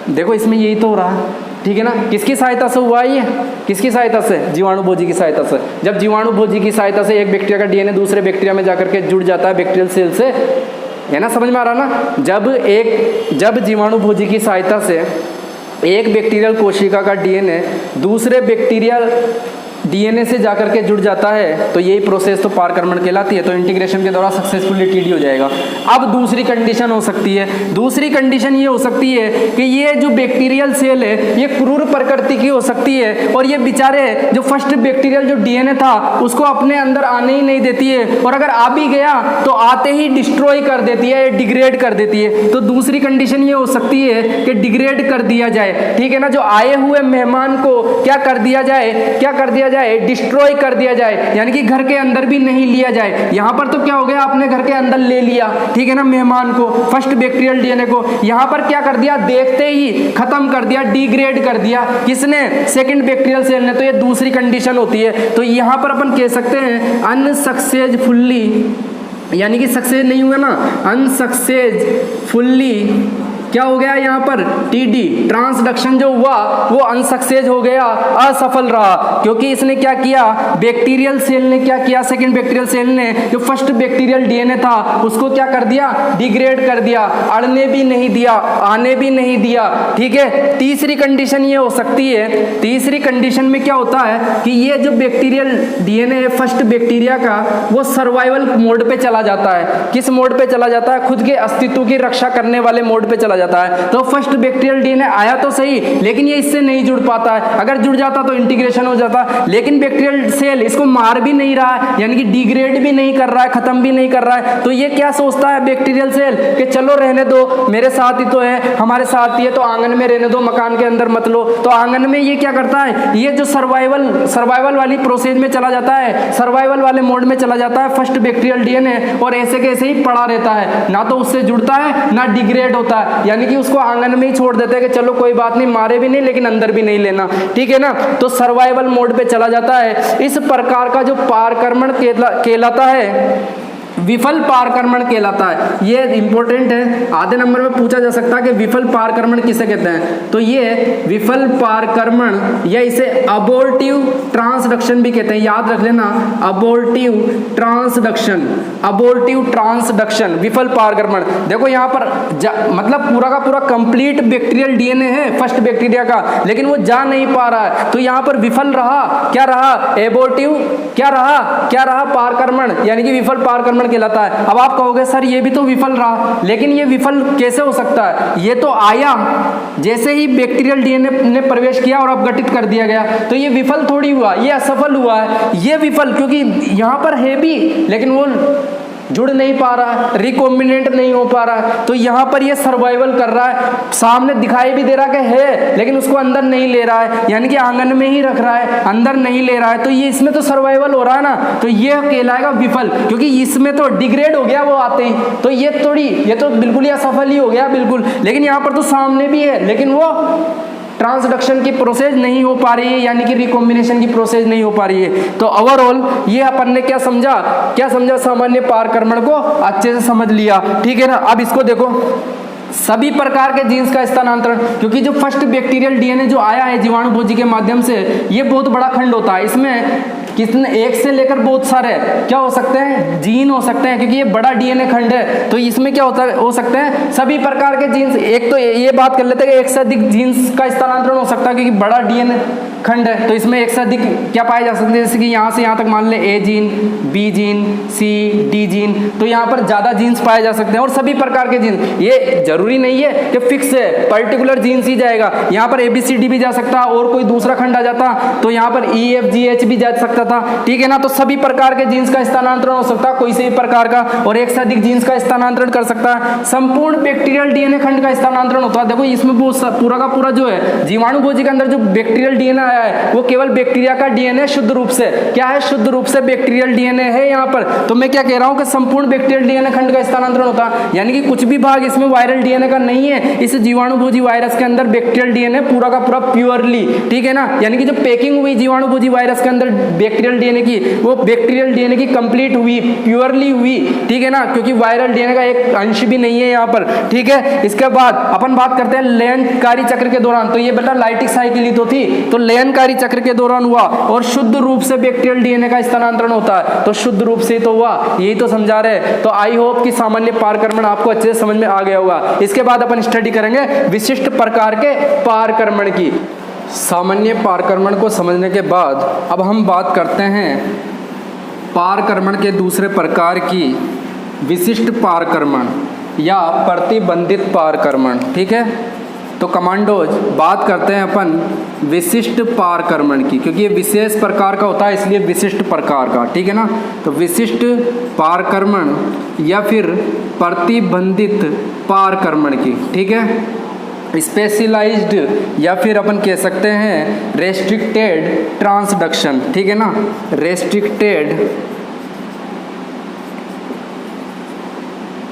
देखो इसमें यही तो हो रहा है, ठीक है ना। किसकी सहायता से हुआ ये, किसकी सहायता से, जीवाणु भोजी की सहायता से। जब जीवाणु भोजी की सहायता से एक बैक्टीरिया का डीएनए दूसरे बैक्टीरिया में जाकर के जुड़ जाता है बैक्टीरियल सेल से, है ना, समझ में आ रहा ना। जब जीवाणु भोजी की सहायता से एक बैक्टीरियल कोशिका का डीएनए दूसरे बैक्टीरियल डीएनए से जाकर के जुड़ जाता है, तो यही प्रोसेस तो पारकर्मण कहलाती है। तो इंटीग्रेशन के दौरान सक्सेसफुली टीडी हो जाएगा। अब दूसरी कंडीशन हो सकती है, दूसरी कंडीशन ये हो सकती है कि ये जो बैक्टीरियल सेल है ये क्रूर प्रकृति की हो सकती है, और ये बेचारे जो फर्स्ट बैक्टीरियल जो डीएनए था उसको अपने अंदर आने ही नहीं देती है, और अगर आ भी गया तो आते ही डिस्ट्रॉय कर देती है, डिग्रेड कर देती है। तो दूसरी कंडीशन ये हो सकती है कि डिग्रेड कर दिया जाए, ठीक है ना। जो आए हुए मेहमान को क्या कर दिया जाए, डिस्ट्रॉय कर दिया जाए, यानी कि घर के अंदर भी नहीं लिया जाए। यहां पर तो क्या हो गया, आपने घर के अंदर ले लिया, ठीक है ना, मेहमान को, फर्स्ट बैक्टीरियल डीएनए को। यहां पर क्या कर दिया, देखते ही खत्म कर दिया, डिग्रेड कर दिया, किसने, सेकंड बैक्टीरियल सेल ने। तो ये दूसरी कंडीशन होती है। तो यहां पर अपन कह सकते हैं अनसक्सेसफुली, यानी कि सक्सेस नहीं हुआ ना, अनसक्सेसफुली क्या हो गया यहाँ पर, टीडी ट्रांसडक्शन जो हुआ वो अनसक्सेस हो गया, असफल रहा। क्योंकि इसने क्या किया, बैक्टीरियल सेल ने क्या किया, सेकंड बैक्टीरियल सेल ने जो फर्स्ट बैक्टीरियल डीएनए था उसको क्या कर दिया, डिग्रेड कर दिया, अड़ने भी नहीं दिया, आने भी नहीं दिया, ठीक है। तीसरी कंडीशन ये हो सकती है, तीसरी कंडीशन में क्या होता है कि ये जो बैक्टीरियल डीएनए है फर्स्ट बैक्टीरिया का, वो सर्वाइवल मोड पे चला जाता है। किस मोड पे चला जाता है, खुद के अस्तित्व की रक्षा करने वाले मोड पे चला जाता है। तो फर्स्ट बैक्टीरियल डीएनए आया तो सही, लेकिन ये इससे नहीं जुड़ पाता है। अगर जुड़ जाता तो इंटीग्रेशन हो जाता, लेकिन बैक्टीरियल सेल इसको मार भी नहीं रहा है, यानी कि डिग्रेड भी नहीं कर रहा है, खत्म भी नहीं कर रहा है। तो ये क्या सोचता है बैक्टीरियल सेल कि चलो रहने दो, मेरे साथ ही तो है, हमारे साथ ही है, तो आंगन में रहने दो, मकान के अंदर मत लो। तो आंगन में ये क्या करता है, ये जो सर्वाइवल वाली प्रोसेस में चला जाता है, सर्वाइवल वाले मोड में चला जाता है फर्स्ट बैक्टीरियल डीएनए, और ऐसे के ऐसे ही पड़ा रहता है, ना तो उससे जुड़ता है ना डिग्रेड होता है, यानी कि उसको आंगन में ही छोड़ देते हैं कि चलो कोई बात नहीं, मारे भी नहीं लेकिन अंदर भी नहीं लेना, ठीक है ना। तो सर्वाइवल मोड पे चला जाता है। इस प्रकार का जो पारकर्मण कहलाता है, विफल पारकर्मण कहलाता है। ये इंपॉर्टेंट है, आधे नंबर में पूछा जा सकता है कि विफल पारकर्मण किसे कहते हैं। तो ये विफल पारकर्मण या इसे अबॉर्टिव ट्रांसडक्शन भी कहते हैं, याद रख लेना, अबॉर्टिव ट्रांसडक्शन, विफल पारकर्मण। देखो यहाँ पर मतलब पूरा का पूरा कंप्लीट बैक्टीरियल डीएनए है फर्स्ट बैक्टीरिया का, लेकिन वो जा नहीं पा रहा है। तो यहाँ पर विफल रहा, क्या रहा, एबॉर्टिव, क्या रहा पारकर्मण, यानी कि विफल पारकर्मण कहलाता है। अब आप कहोगे सर ये भी तो विफल रहा, लेकिन ये विफल कैसे हो सकता है, ये तो आया जैसे ही बैक्टीरियल डीएनए ने प्रवेश किया और अपघटित कर दिया गया, तो ये विफल थोड़ी हुआ, ये असफल हुआ है। ये विफल क्योंकि यहां पर है भी, लेकिन वो जुड़ नहीं पा रहा है, रिकॉम्बिनेंट नहीं हो पा रहा है, तो यहाँ पर ये सर्वाइवल कर रहा है। सामने दिखाई भी दे रहा है लेकिन उसको अंदर नहीं ले रहा है, यानी कि आंगन में ही रख रहा है, अंदर नहीं ले रहा है, तो ये इसमें तो सर्वाइवल हो रहा है ना, तो ये कहलाएगा विफल, क्योंकि इसमें तो डिग्रेड हो गया वो आते ही, तो ये तो बिल्कुल ही असफल ही हो गया बिल्कुल। लेकिन यहाँ पर तो सामने भी है लेकिन वो ट्रांसडक्शन की प्रोसेस नहीं हो पा रही है, यानी कि रिकॉम्बिनेशन की प्रोसेस नहीं हो पा रही है। तो ओवरऑल ये अपन ने क्या समझा सामान्य पारकर्मण को अच्छे से समझ लिया, ठीक है ना। अब इसको देखो, सभी प्रकार के जीन्स का स्थानांतरण, क्योंकि जो फर्स्ट बैक्टीरियल डीएनए जो आया है जीवाणु भोजी के माध्यम से, ये बहुत बड़ा खंड होता है, इसमें कितने एक से लेकर बहुत सारे क्या हो सकते हैं, जीन हो सकते हैं, क्योंकि ये बड़ा डीएनए खंड है, तो इसमें क्या हो सकते हैं सभी प्रकार के जीन्स। एक तो ये बात कर लेते हैं कि एक से अधिक जीन्स का स्थानांतरण हो सकता है, क्योंकि बड़ा डीएनए खंड है, तो इसमें एक से अधिक क्या पाए जा सकते हैं, जैसे कि यहाँ से यहाँ तक मान ले ए जीन, बी जीन, सी, डी जीन, तो यहाँ पर ज्यादा जीन्स पाए जा सकते हैं। और सभी प्रकार के जीन्स, ये जरूरी नहीं है कि फिक्स है पर्टिकुलर जीन्स ही जाएगा, यहाँ पर ABCD भी जा सकता, और कोई दूसरा खंड आ जाता तो यहाँ पर EFGH भी जा सकता था, ठीक है ना। तो सभी प्रकार के जीन्स का स्थानांतरण हो सकता है, कोई से भी प्रकार का, और एक से अधिक जीन्स का स्थानांतरण कर सकता है। संपूर्ण बैक्टीरियल डीएनए खंड का स्थानांतरण होता है। देखो इसमें पूरा का पूरा जो है जीवाणु भोजी के अंदर जो बैक्टीरियल डीएनए आया है वो केवल बैक्टीरिया का डीएनए शुद्ध रूप से क्या है, शुद्ध रूप से बैक्टीरियल डीएनए है यहाँ पर। तो मैं क्या कह रहा हूँ कि संपूर्ण बैक्टीरियल डीएनए खंड का स्थानांतरण होता है, यानी कि कुछ भी भाग इसमें वायरल डीएनए का नहीं है। इस जीवाणु भोजी वायरस के अंदर बैक्टीरियल डीएनए पूरा का पूरा प्योरली, ठीक है ना, यानी कि जो पैकिंग हुई जीवाणु भोजी वायरस के अंदर बैक्टीरियल डीएनए की, वो बैक्टीरियल डीएनए की कंप्लीट हुई, प्योरली हुई, ठीक है ना, क्योंकि वायरल डीएनए का एक अंश भी नहीं है यहाँ पर, ठीक है। इसके बाद अपन बात करते हैं लयनकारी चक्र के दौरान, तो ये बेटा लाइटिक साइकिल ही तो थी, तो लयनकारी चक्र के दौरान हुआ और शुद्ध रूप से बैक्टीरियल डीएनए का स्थानांतरण होता है, तो शुद्ध रूप से तो हुआ, यही तो समझा रहे। तो आई होप कि सामान्य पारकर्मण आपको अच्छे से समझ में आ गया होगा। इसके बाद अपन स्टडी करेंगे विशिष्ट प्रकार के पारकर्मण की। सामान्य पारकर्मण को समझने के बाद अब हम बात करते हैं पारकर्मण के दूसरे प्रकार की, विशिष्ट पारकर्मण या प्रतिबंधित पारकर्मण, ठीक है। तो कमांडोज बात करते हैं अपन विशिष्ट पारकर्मण की, क्योंकि ये विशेष प्रकार का होता है इसलिए विशिष्ट प्रकार का, ठीक है ना। तो विशिष्ट पारकर्मण या फिर प्रतिबंधित पारकर्मण की, ठीक है। स्पेशलाइज्ड या फिर अपन कह सकते हैं रेस्ट्रिक्टेड ट्रांसडक्शन, ठीक है ना, रेस्ट्रिक्टेड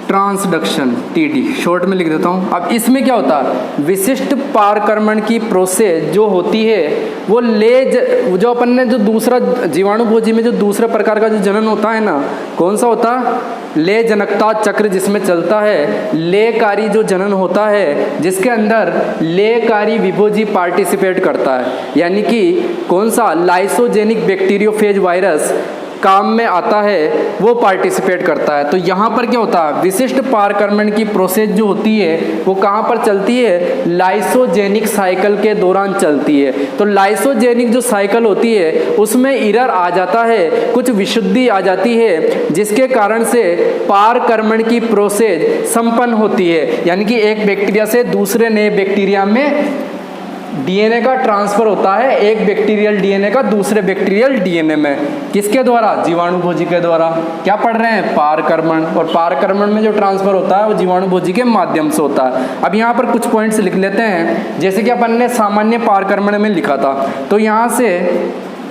ट्रांसडक्शन, TD शॉर्ट में लिख देता हूँ। अब इसमें क्या होता है, विशिष्ट पारकर्मण की प्रोसेस जो होती है वो जो अपन ने जो दूसरा जीवाणु भोजी में जो दूसरे प्रकार का जो जनन होता है ना, कौन सा होता है, ले जनकता चक्र जिसमें चलता है, लेकारी जो जनन होता है जिसके अंदर लेकारी विभोजी पार्टिसिपेट करता है, यानी कि कौन सा लाइसोजेनिक बैक्टीरियोफेज वायरस काम में आता है वो पार्टिसिपेट करता है। तो यहाँ पर क्या होता है, विशिष्ट पारकर्मण की प्रोसेस जो होती है वो कहाँ पर चलती है, लाइसोजेनिक साइकिल के दौरान चलती है। तो लाइसोजेनिक जो साइकिल होती है उसमें एरर आ जाता है, कुछ विशुद्धि आ जाती है, जिसके कारण से पारकर्मण की प्रोसेस संपन्न होती है, यानी कि एक बैक्टीरिया से दूसरे नए बैक्टीरिया में डीएनए का ट्रांसफर होता है, एक बैक्टीरियल डीएनए का दूसरे बैक्टीरियल डीएनए में, किसके द्वारा, जीवाणु भोजी के द्वारा। क्या पढ़ रहे हैं, पारकर्मण, और पारकर्मण में जो ट्रांसफर होता है वो जीवाणु भोजी के माध्यम से होता है। अब यहाँ पर कुछ पॉइंट्स लिख लेते हैं, जैसे कि अपन ने सामान्य पारकर्मण में लिखा था, तो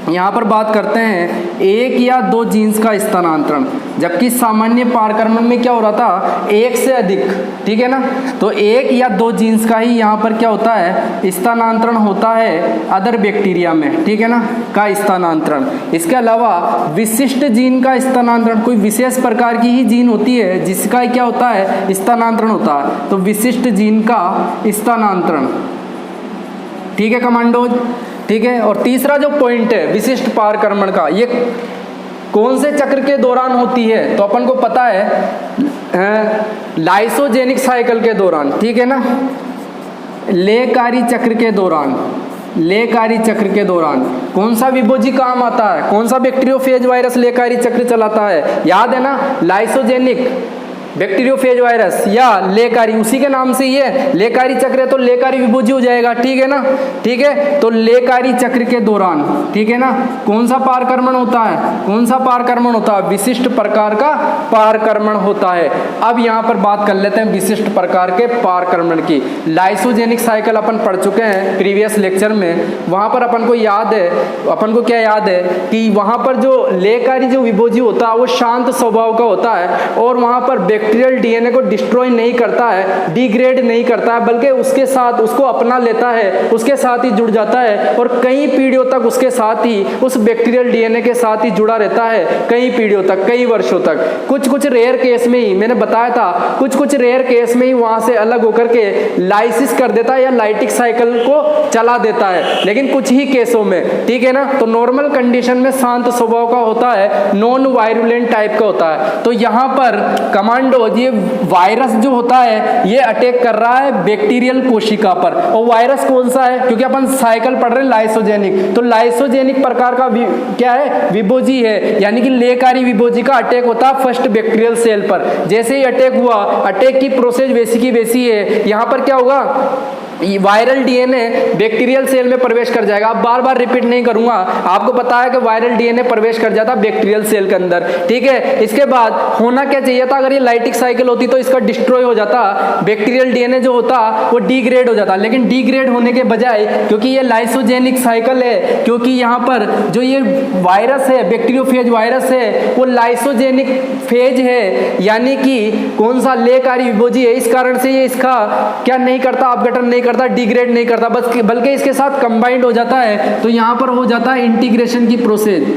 यहाँ पर बात करते हैं एक या दो जीन्स का स्थानांतरण, जबकि सामान्य पारकर्मण में क्या हो रहा था, एक से अधिक, ठीक है ना। तो एक या दो जीन्स का ही यहाँ पर क्या होता है, स्थानांतरण होता है अदर बैक्टीरिया में, ठीक है ना, का स्थानांतरण। इसके अलावा विशिष्ट जीन का स्थानांतरण, कोई विशेष प्रकार की ही जीन होती है जिसका क्या होता है, स्थानांतरण होता है, तो विशिष्ट जीन का स्थानांतरण, ठीक है कमांडोज, ठीक है। और तीसरा जो पॉइंट है विशिष्ट पारकर्मण का, ये कौन से चक्र के दौरान होती है, तो अपन को पता है लाइसोजेनिक साइकिल के दौरान, ठीक है ना, लेकारी चक्र के दौरान, लेकारी चक्र के दौरान कौन सा विभोजी काम आता है, कौन सा बैक्टीरियोफेज वायरस लेकारी चक्र चलाता है, याद है ना, लाइसोजेनिक, बैक्टीरियोफेज वायरस या लेकारी, उसी के नाम से ये लेकारी चक्र है तो लेकारी विभोजी हो जाएगा, ठीक है ना, ठीक है। तो लेकारी चक्र के दौरान, ठीक है ना, कौन सा पारकर्मण होता है, कौन सा पारकर्मण होता है, विशिष्ट प्रकार का पारकर्मण होता है। अब यहाँ पर बात कर लेते हैं विशिष्ट प्रकार के पारकर्मण की। लाइसोजेनिक साइकिल अपन पढ़ चुके हैं प्रीवियस लेक्चर में, वहाँ पर अपन को याद है, अपन को क्या याद है कि वहाँ पर जो लेकारी जो विभोजी होता है वो शांत स्वभाव का होता है और वहाँ पर बैक्टीरियल डीएनए को डिस्ट्रॉय नहीं करता है, डिग्रेड नहीं करता है, बल्कि उसके साथ उसको अपना लेता है, उसके साथ ही जुड़ जाता है और कई पीढ़ियों तक उसके साथ ही, उस बैक्टीरियल डीएनए के साथ ही जुड़ा रहता है, कई पीढ़ियों तक, कई वर्षों तक। कुछ कुछ रेयर केस में ही, मैंने बताया था, कुछ कुछ रेयर केस में ही वहाँ से अलग होकर के लाइसिस कर देता है या लाइटिक साइकिल को चला देता है, लेकिन कुछ ही केसों में, ठीक है ना। तो नॉर्मल कंडीशन में शांत स्वभाव का होता है, नॉन वायरुलेंट टाइप का होता है। तो यहाँ पर कमांडो, ये वायरस जो होता है ये अटैक कर रहा है बैक्टीरियल कोशिका पर, और वायरस कौन सा है, क्योंकि अपन साइकिल पढ़ रहे हैं लाइसोजेनिक, तो लाइसोजेनिक प्रकार का क्या है, विभोजी है, यानी कि लेकारी विभोजी का अटैक होता है फर्स्ट बैक्टीरियल सेल पर। जैसे ही अटैक हुआ, अटैक की प्रोसेस वैसी की वैसी है, यहाँ पर क्या होगा, वायरल डीएनए बैक्टीरियल सेल में प्रवेश कर जाएगा। अब बार बार रिपीट नहीं करूंगा, आपको पता है कि वायरल डीएनए प्रवेश कर जाता है बैक्टीरियल सेल के अंदर, ठीक है। इसके बाद होना क्या चाहिए था, अगर ये लाइटिक साइकिल होती तो इसका डिस्ट्रॉय हो जाता, बैक्टीरियल डीएनए जो होता वो डिग्रेड हो जाता, लेकिन डिग्रेड होने के बजाय, क्योंकि ये लाइसोजेनिक साइकिल है, क्योंकि यहाँ पर जो ये वायरस है, बैक्टीरियोफेज वायरस है, वो लाइसोजेनिक फेज है, यानी कि कौन सा, लेकारी विभोजी है। इस कारण से ये इसका क्या नहीं करता, अपघटन नहीं करता, डिग्रेड नहीं करता, बल्कि इसके साथ कंबाइंड हो जाता है। तो यहाँ पर हो जाता है इंटीग्रेशन की प्रोसेस,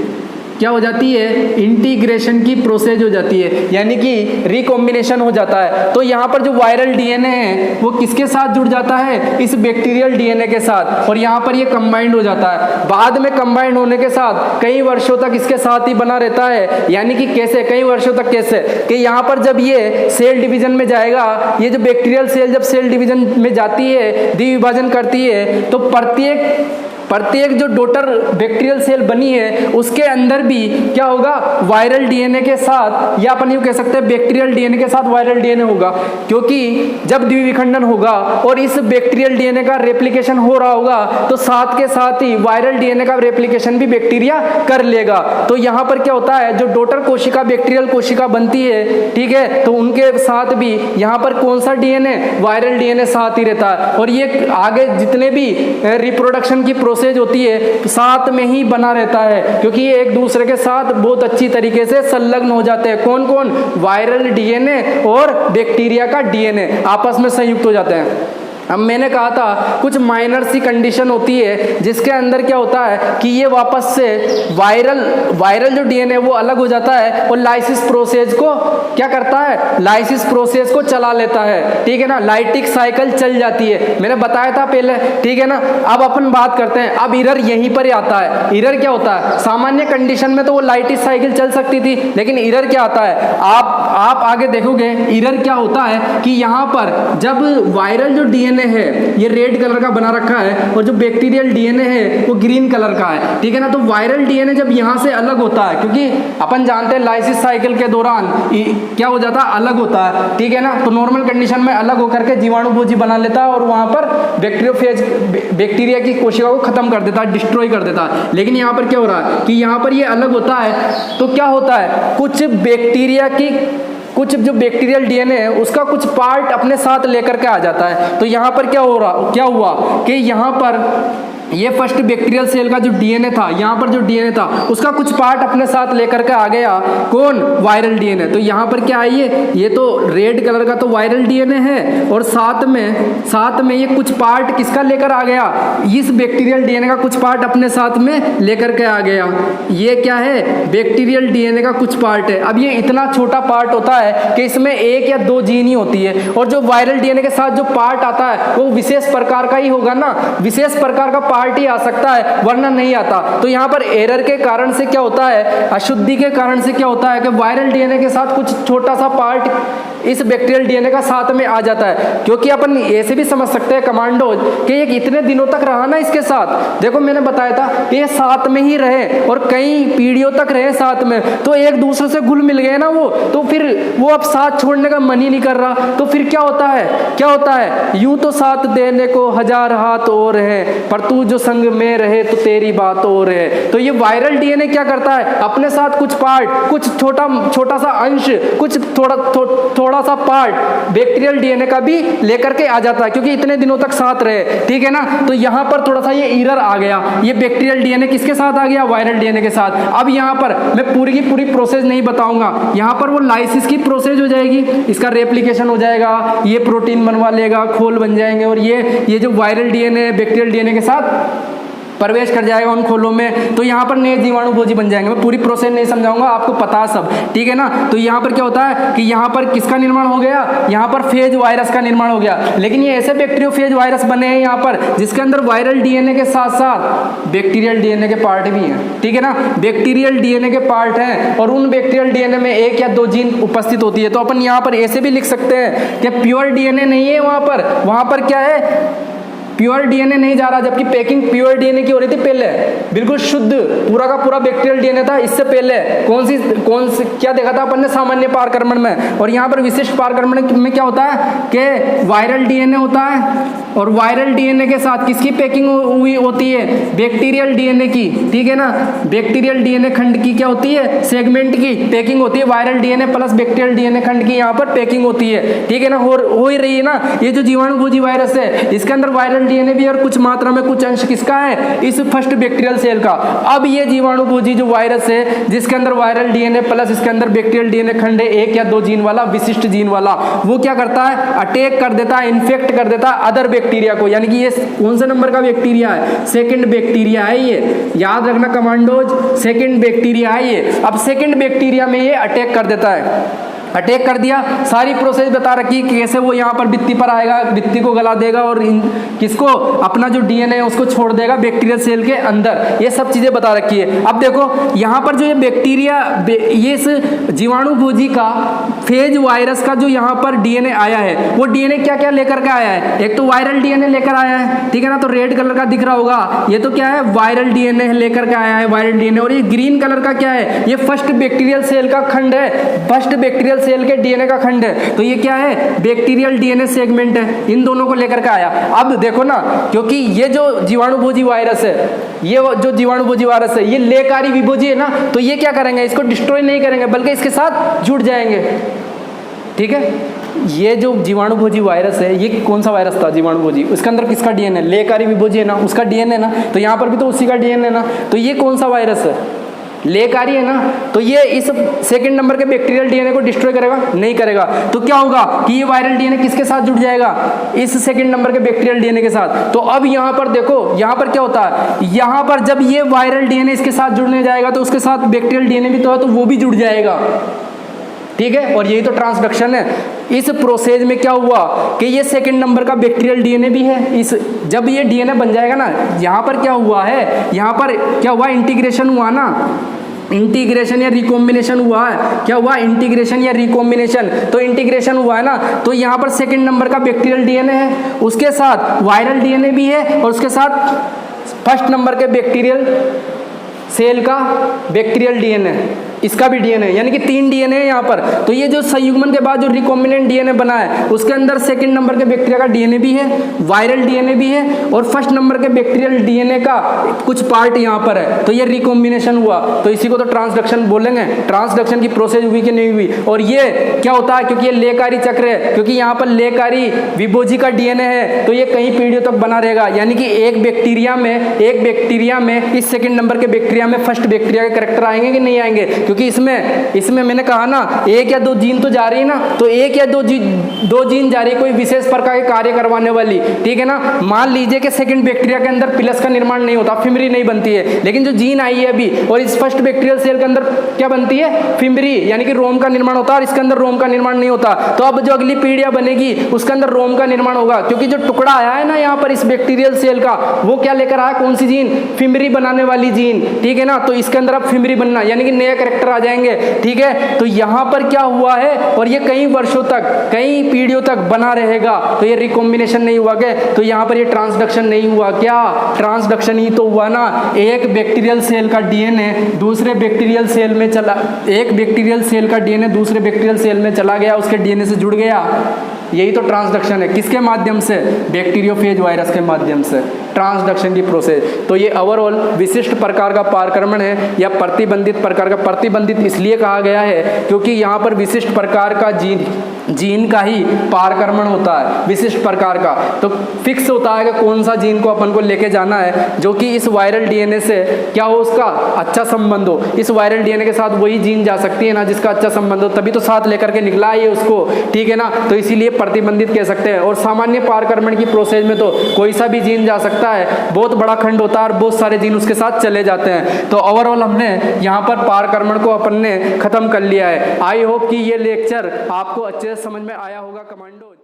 क्या हो जाती है, इंटीग्रेशन की प्रोसेस हो जाती है, यानी कि रिकॉम्बिनेशन हो जाता है। तो यहाँ पर जो वायरल डीएनए है वो किसके साथ जुड़ जाता है, इस बैक्टीरियल डीएनए के साथ, और यहाँ पर ये कंबाइंड हो जाता है। बाद में कंबाइंड होने के साथ कई वर्षों तक इसके साथ ही बना रहता है, यानी कि कैसे, कई वर्षों तक कैसे, कि यहाँ पर जब ये सेल डिवीजन में जाएगा, ये जो बैक्टीरियल सेल जब सेल डिवीजन में जाती है, द्विविभाजन करती है, तो प्रत्येक जो डॉटर बैक्टीरियल सेल बनी है उसके अंदर भी क्या होगा, वायरल डीएनए के साथ, या अपन यूं कह सकते हैं बैक्टीरियल डीएनए के साथ वायरल डीएनए होगा, क्योंकि जब द्विविखंडन होगा और इस बैक्टीरियल डीएनए का रेप्लिकेशन हो रहा होगा तो साथ के साथ ही वायरल डीएनए का रेप्लिकेशन भी बैक्टीरिया कर लेगा। तो यहाँ पर क्या होता है, जो डॉटर कोशिका बैक्टीरियल कोशिका बनती है, ठीक है, तो उनके साथ भी यहाँ पर कौन सा डीएनए, वायरल डीएनए साथ ही रहता है, और ये आगे जितने भी रिप्रोडक्शन की प्रोसेस होती है साथ में ही बना रहता है, क्योंकि ये एक दूसरे के साथ बहुत अच्छी तरीके से संलग्न हो जाते हैं। कौन कौन, वायरल डीएनए और बैक्टीरिया का डीएनए आपस में संयुक्त हो जाते हैं। अब मैंने कहा था कुछ माइनर सी कंडीशन होती है जिसके अंदर क्या होता है कि ये वापस से वायरल जो डीएनए वो अलग हो जाता है और लाइसिस प्रोसेस को क्या करता है, लाइसिस प्रोसेस को चला लेता है, ठीक है ना, लाइटिक साइकिल चल जाती है, मैंने बताया था पहले, ठीक है ना। अब अपन बात करते हैं, अब इरर यहीं पर आता है। इरर क्या होता है, सामान्य कंडीशन में तो वो लाइटिक साइकिल चल सकती थी, लेकिन इरर क्या आता है, आप आगे देखोगे इरर क्या होता है कि यहाँ पर जब वायरल जो डीएनए है ये रेड कलर का बना रखा है और जो बैक्टीरियल डीएनए है वो ग्रीन कलर का है, ठीक है ना। तो वायरल डीएनए जब यहाँ से अलग होता है, क्योंकि अपन जानते हैं लाइसिस साइकिल के दौरान क्या हो जाता है, अलग होता है, ठीक है ना। तो नॉर्मल कंडीशन में अलग होकर के जीवाणुभोजी बना लेता है और वहां पर बैक्टीरिया की कोशिका को खत्म कर देता है, डिस्ट्रॉय कर देता है। लेकिन यहाँ पर क्या हो रहा है कि यहाँ पर ये अलग होता है, तो क्या होता है, कुछ जो बैक्टीरियल डीएनए है उसका कुछ पार्ट अपने साथ लेकर के आ जाता है। तो यहाँ पर क्या हुआ कि यहाँ पर ये फर्स्ट बैक्टीरियल सेल का जो डीएनए था, यहाँ पर जो डीएनए था उसका कुछ पार्ट अपने साथ लेकर के आ गया, कौन, वायरल डीएनए। तो यहाँ पर क्या है, ये तो रेड कलर का तो वायरल डीएनए है और साथ में ये कुछ पार्ट किसका लेकर आ गया, इस बैक्टीरियल डीएनए का कुछ पार्ट अपने साथ में लेकर के आ गया। ये क्या है, बैक्टीरियल डीएनए का कुछ पार्ट है। अब ये इतना छोटा पार्ट होता है कि इसमें 1 या 2 जीन ही होती है, और जो वायरल डीएनए के साथ जो पार्ट आता है वो विशेष प्रकार का ही होगा ना, विशेष प्रकार का पार्ट पार्ट ही आ सकता है, वरना नहीं आता। तो यहाँ पर एरर के कारण से क्या होता है, अशुद्धि के कारण से क्या होता है कि वायरल डीएनए के साथ कुछ छोटा सा पार्ट इस बैक्टीरियल डीएनए का साथ में आ जाता है। क्योंकि अपन ऐसे भी समझ सकते हैं कमांडोज कि ये इतने दिनों तक रहा ना इसके साथ, देखो मैंने बताया था कि ये साथ में ही रहे और कई पीढ़ियों तक रहे साथ में, तो एक दूसरे से घुल मिल गए ना वो, तो फिर वो अब साथ छोड़ने का मन ही नहीं कर रहा। तो फिर क्या होता है, क्या होता है, यूं तो साथ देने को हजार हाथ और है, पर तू जो संग में रहे तो तेरी बात और है। तो ये वायरल डीएनए क्या करता है, अपने साथ कुछ पार्ट, कुछ छोटा सा अंश, कुछ थोड़ा सा पार्ट बैक्टीरियल डीएनए का भी लेकर के आ जाता है, क्योंकि इतने दिनों तक साथ रहे, ठीक है ना। तो यहाँ पर थोड़ा सा ये एरर आ गया, ये बैक्टीरियल डीएनए किसके साथ आ गया, वायरल डीएनए के साथ। अब यहाँ पर मैं पूरी की पूरी प्रोसेस नहीं बताऊंगा, यहाँ पर वो लाइसिस की प्रोसेस हो जाएगी, इसका रेप्लिकेशन हो जाएगा, ये प्रोटीन बनवा लेगा, खोल बन जाएंगे, और ये जो वायरल डीएनए बैक्टीरियल डीएनए के साथ प्रवेश कर जाएगा उन खोलों में, तो यहाँ पर नए जीवाणु भोजी बन जाएंगे। मैं पूरी प्रोसेस नहीं समझाऊंगा, आपको पता है सब, ठीक है ना। तो यहाँ पर क्या होता है कि यहाँ पर किसका निर्माण हो गया, यहाँ पर फेज वायरस का निर्माण हो गया। लेकिन ये ऐसे बैक्टीरियोफेज वायरस बने हैं यहाँ पर जिसके अंदर वायरल डीएनए के साथ साथ बैक्टीरियल डीएनए के पार्ट भी हैं, ठीक है ना। बैक्टीरियल डीएनए के पार्ट हैं और उन बैक्टीरियल डीएनए में एक या दो जीन उपस्थित होती है। तो अपन यहाँ पर ऐसे भी लिख सकते हैं कि प्योर डीएनए नहीं है वहाँ पर क्या है, प्योर डीएनए नहीं जा रहा, जबकि पैकिंग प्योर डीएनए की हो रही थी पहले, बिल्कुल शुद्ध पूरा का पूरा बैक्टीरियल डीएनए था। इससे पहले कौन सी क्या देखा था अपन ने, सामान्य पारक्रमण में। और यहाँ पर विशिष्ट पारक्रमण में क्या होता है कि वायरल डीएनए होता है और वायरल डीएनए के साथ किसकी पैकिंग हुई होती है, बैक्टीरियल डीएनए की, ठीक है ना। बैक्टीरियल डीएनए खंड की क्या होती है, सेगमेंट की पैकिंग होती है, viral DNA plus bacterial DNA खंड की यहाँ पर पैकिंग होती है, ठीक है ना। हो ही रही है ना। ये जो जीवाणु भोजी वायरस है इसके अंदर वायरल डीएनए भी और कुछ मात्रा में कुछ अंश किसका है, इस फर्स्ट बैक्टीरियल सेल का। अब ये जीवाणु भोजी जो वायरस है जिसके अंदर वायरल डीएनए प्लस इसके अंदर बैक्टीरियल डीएनए खंड है, एक या दो जीन वाला, विशिष्ट जीन वाला, वो क्या करता है, अटैक कर देता है, इन्फेक्ट कर देता है अदर बैक्टीरिया को। यानी कि ये कौन से नंबर का बैक्टीरिया है, सेकंड बैक्टीरिया है ये, याद रखना कमांडोज, सेकंड बैक्टीरिया है ये। अब सेकंड बैक्टीरिया में ये अटैक कर देता है, अटैक कर दिया, सारी प्रोसेस बता रखी कि कैसे वो यहाँ पर भित्ति पर आएगा, भित्ति को गला देगा और किसको, अपना जो डीएनए है उसको छोड़ देगा बैक्टीरियल सेल के अंदर। ये सब चीजें बता रखी है। अब देखो यहाँ पर जो ये बैक्टीरिया, ये इस जीवाणु भोजी का फेज वायरस का जो यहाँ पर डीएनए आया है, वो डीएनए क्या क्या लेकर के आया है, एक तो वायरल डीएनए लेकर आया है, ठीक है ना। तो रेड कलर का दिख रहा होगा, ये तो क्या है, वायरल डीएनए लेकर के आया है, वायरल डीएनए। और ये ग्रीन कलर का क्या है, ये फर्स्ट बैक्टीरियल सेल का खंड है, फर्स्ट बैक्टीरियल सेल के डीएनए का खंड है। तो ये क्या है, बैक्टीरियल डीएनए सेगमेंट है, इन दोनों को लेकर के आया। अब देखो ना, क्योंकि ये जो जीवाणु भोजी वायरस है, ये जो जीवाणु भोजी वायरस है ये लेकारी विभोजी है ना, तो ये क्या करेंगे, इसको डिस्ट्रॉय नहीं करेंगे बल्कि इसके साथ जुड़ जाएंगे, ठीक है। ये जो जीवाणु भोजी वायरस है, ये कौन सा वायरस था, जीवाणु भोजी, उसके अंदर किसका डीएनए, लेकारी विभोजी है ना, उसका डीएनए ना, तो यहाँ पर भी तो उसी का डीएनए ना। तो ये कौन सा वायरस है, लेकारी है ना, तो ये इस सेकंड नंबर के बैक्टीरियल डीएनए को डिस्ट्रॉय करेगा, नहीं करेगा। तो क्या होगा कि ये वायरल डीएनए किसके साथ जुड़ जाएगा, इस सेकंड नंबर के बैक्टीरियल डीएनए के साथ। तो अब यहाँ पर देखो, यहाँ पर क्या होता है, यहाँ पर जब ये वायरल डीएनए इसके साथ जुड़ने जाएगा तो उसके साथ बैक्टीरियल डीएनए भी तो है, तो वो भी जुड़ जाएगा, ठीक है। और यही तो ट्रांसडक्शन है। इस प्रोसेस में क्या हुआ कि ये सेकंड नंबर का बैक्टीरियल डीएनए भी है, इस जब ये डीएनए बन जाएगा ना, यहाँ पर क्या हुआ है, यहाँ पर क्या हुआ, इंटीग्रेशन हुआ ना, इंटीग्रेशन या रिकॉम्बिनेशन हुआ है, क्या हुआ, इंटीग्रेशन या रिकॉम्बिनेशन। तो इंटीग्रेशन हुआ है ना, तो यहाँ पर सेकंड नंबर का बैक्टीरियल डीएनए है, उसके साथ वायरल डीएनए भी है और उसके साथ फर्स्ट नंबर के बैक्टीरियल सेल का बैक्टीरियल डीएनए, इसका भी डीएनए, यानी कि 3 डीएनए है यहाँ पर। तो ये जो संयुग्मन के बाद जो रिकॉम्बिनेंट डीएनए बना है उसके अंदर सेकंड नंबर के बैक्टीरिया का डीएनए भी है, वायरल डीएनए भी है और फर्स्ट नंबर के बैक्टीरियल डीएनए का कुछ पार्ट यहाँ पर है। तो ये रिकॉम्बिनेशन हुआ, तो इसी को तो ट्रांसडक्शन बोलेंगे। ट्रांसडक्शन की प्रोसेस हुई कि नहीं हुई। और ये क्या होता है, क्योंकि ये लेकारी चक्र है, क्योंकि यहाँ पर लेकारी विभोजी का डीएनए है, तो ये कई पीढ़ियों तक बना रहेगा। यानी कि एक बैक्टीरिया में इस सेकंड नंबर के बैक्टीरिया बैक्टीरिया में फर्स्ट बैक्टीरिया के कैरेक्टर आएंगे कि नहीं आएंगे, क्योंकि इसमें मैंने कहा ना 1 या 2 जीन तो जा रही है ना, तो 1 या 2 जीन जा रही है कोई विशेष प्रकार के कार्य करवाने वाली, ठीक है ना। मान लीजिए कि सेकंड बैक्टीरिया के अंदर पिलस का निर्माण नहीं होता, फिमरी नहीं बनती है, लेकिन जो जीन आई है अभी और इस फर्स्ट बैक्टीरियल सेल के अंदर क्या बनती है, फिमरी यानी कि रोम का निर्माण होता है, और इसके अंदर रोम का निर्माण नहीं होता। तो अब जो अगली पीढ़ियां बनेगी उसके अंदर रोम का निर्माण होगा, क्योंकि जो टुकड़ा आया है ना यहाँ पर इस बैक्टीरियल सेल का, वो क्या लेकर आया, कौन सी जीन, फिमरी बनाने वाली जीन, ठीक है ना। तो इसके अंदर अब फिमरी बनना यानी कि नए कैरेक्टर आ जाएंगे, ठीक है। तो यहाँ पर क्या हुआ है, और ये कई वर्षों तक, कई पीढ़ियों तक बना रहेगा। तो ये रिकॉम्बिनेशन नहीं हुआ क्या, तो यहाँ पर ये ट्रांसडक्शन नहीं हुआ, क्या ट्रांसडक्शन ही तो हुआ ना। एक बैक्टीरियल सेल का डीएनए दूसरे बैक्टीरियल सेल में चला, एक बैक्टीरियल सेल का डीएनए दूसरे बैक्टीरियल सेल में चला गया, उसके डीएनए से जुड़ गया, यही तो ट्रांसडक्शन है। किसके माध्यम से, बैक्टीरियोफेज वायरस के माध्यम से, ट्रांसडक्शन की प्रोसेस। तो ये ओवरऑल विशिष्ट प्रकार का पारकर्मण है या प्रतिबंधित प्रकार का। प्रतिबंधित इसलिए कहा गया है क्योंकि यहाँ पर विशिष्ट प्रकार का जीन का ही पारकर्मण होता है, विशिष्ट प्रकार का। तो फिक्स होता है कि कौन सा जीन को अपन को लेके जाना है, जो कि इस वायरल डीएनए से क्या हो, उसका अच्छा संबंध हो। इस वायरल डीएनए के साथ वही जीन जा सकती है ना जिसका अच्छा संबंध हो, तभी तो साथ लेकर के निकला है उसको, ठीक है ना। तो इसीलिए प्रतिबंधित कह सकते हैं। और सामान्य पारकर्मण की प्रोसेस में तो कोई सा भी जीन जा सकता है, बहुत बड़ा खंड होता है और बहुत सारे जीन उसके साथ चले जाते हैं। तो ओवरऑल हमने यहाँ पर पारकर्मण को अपन ने खत्म कर लिया है। आई होप कि ये लेक्चर आपको अच्छे से समझ में आया होगा कमांडो।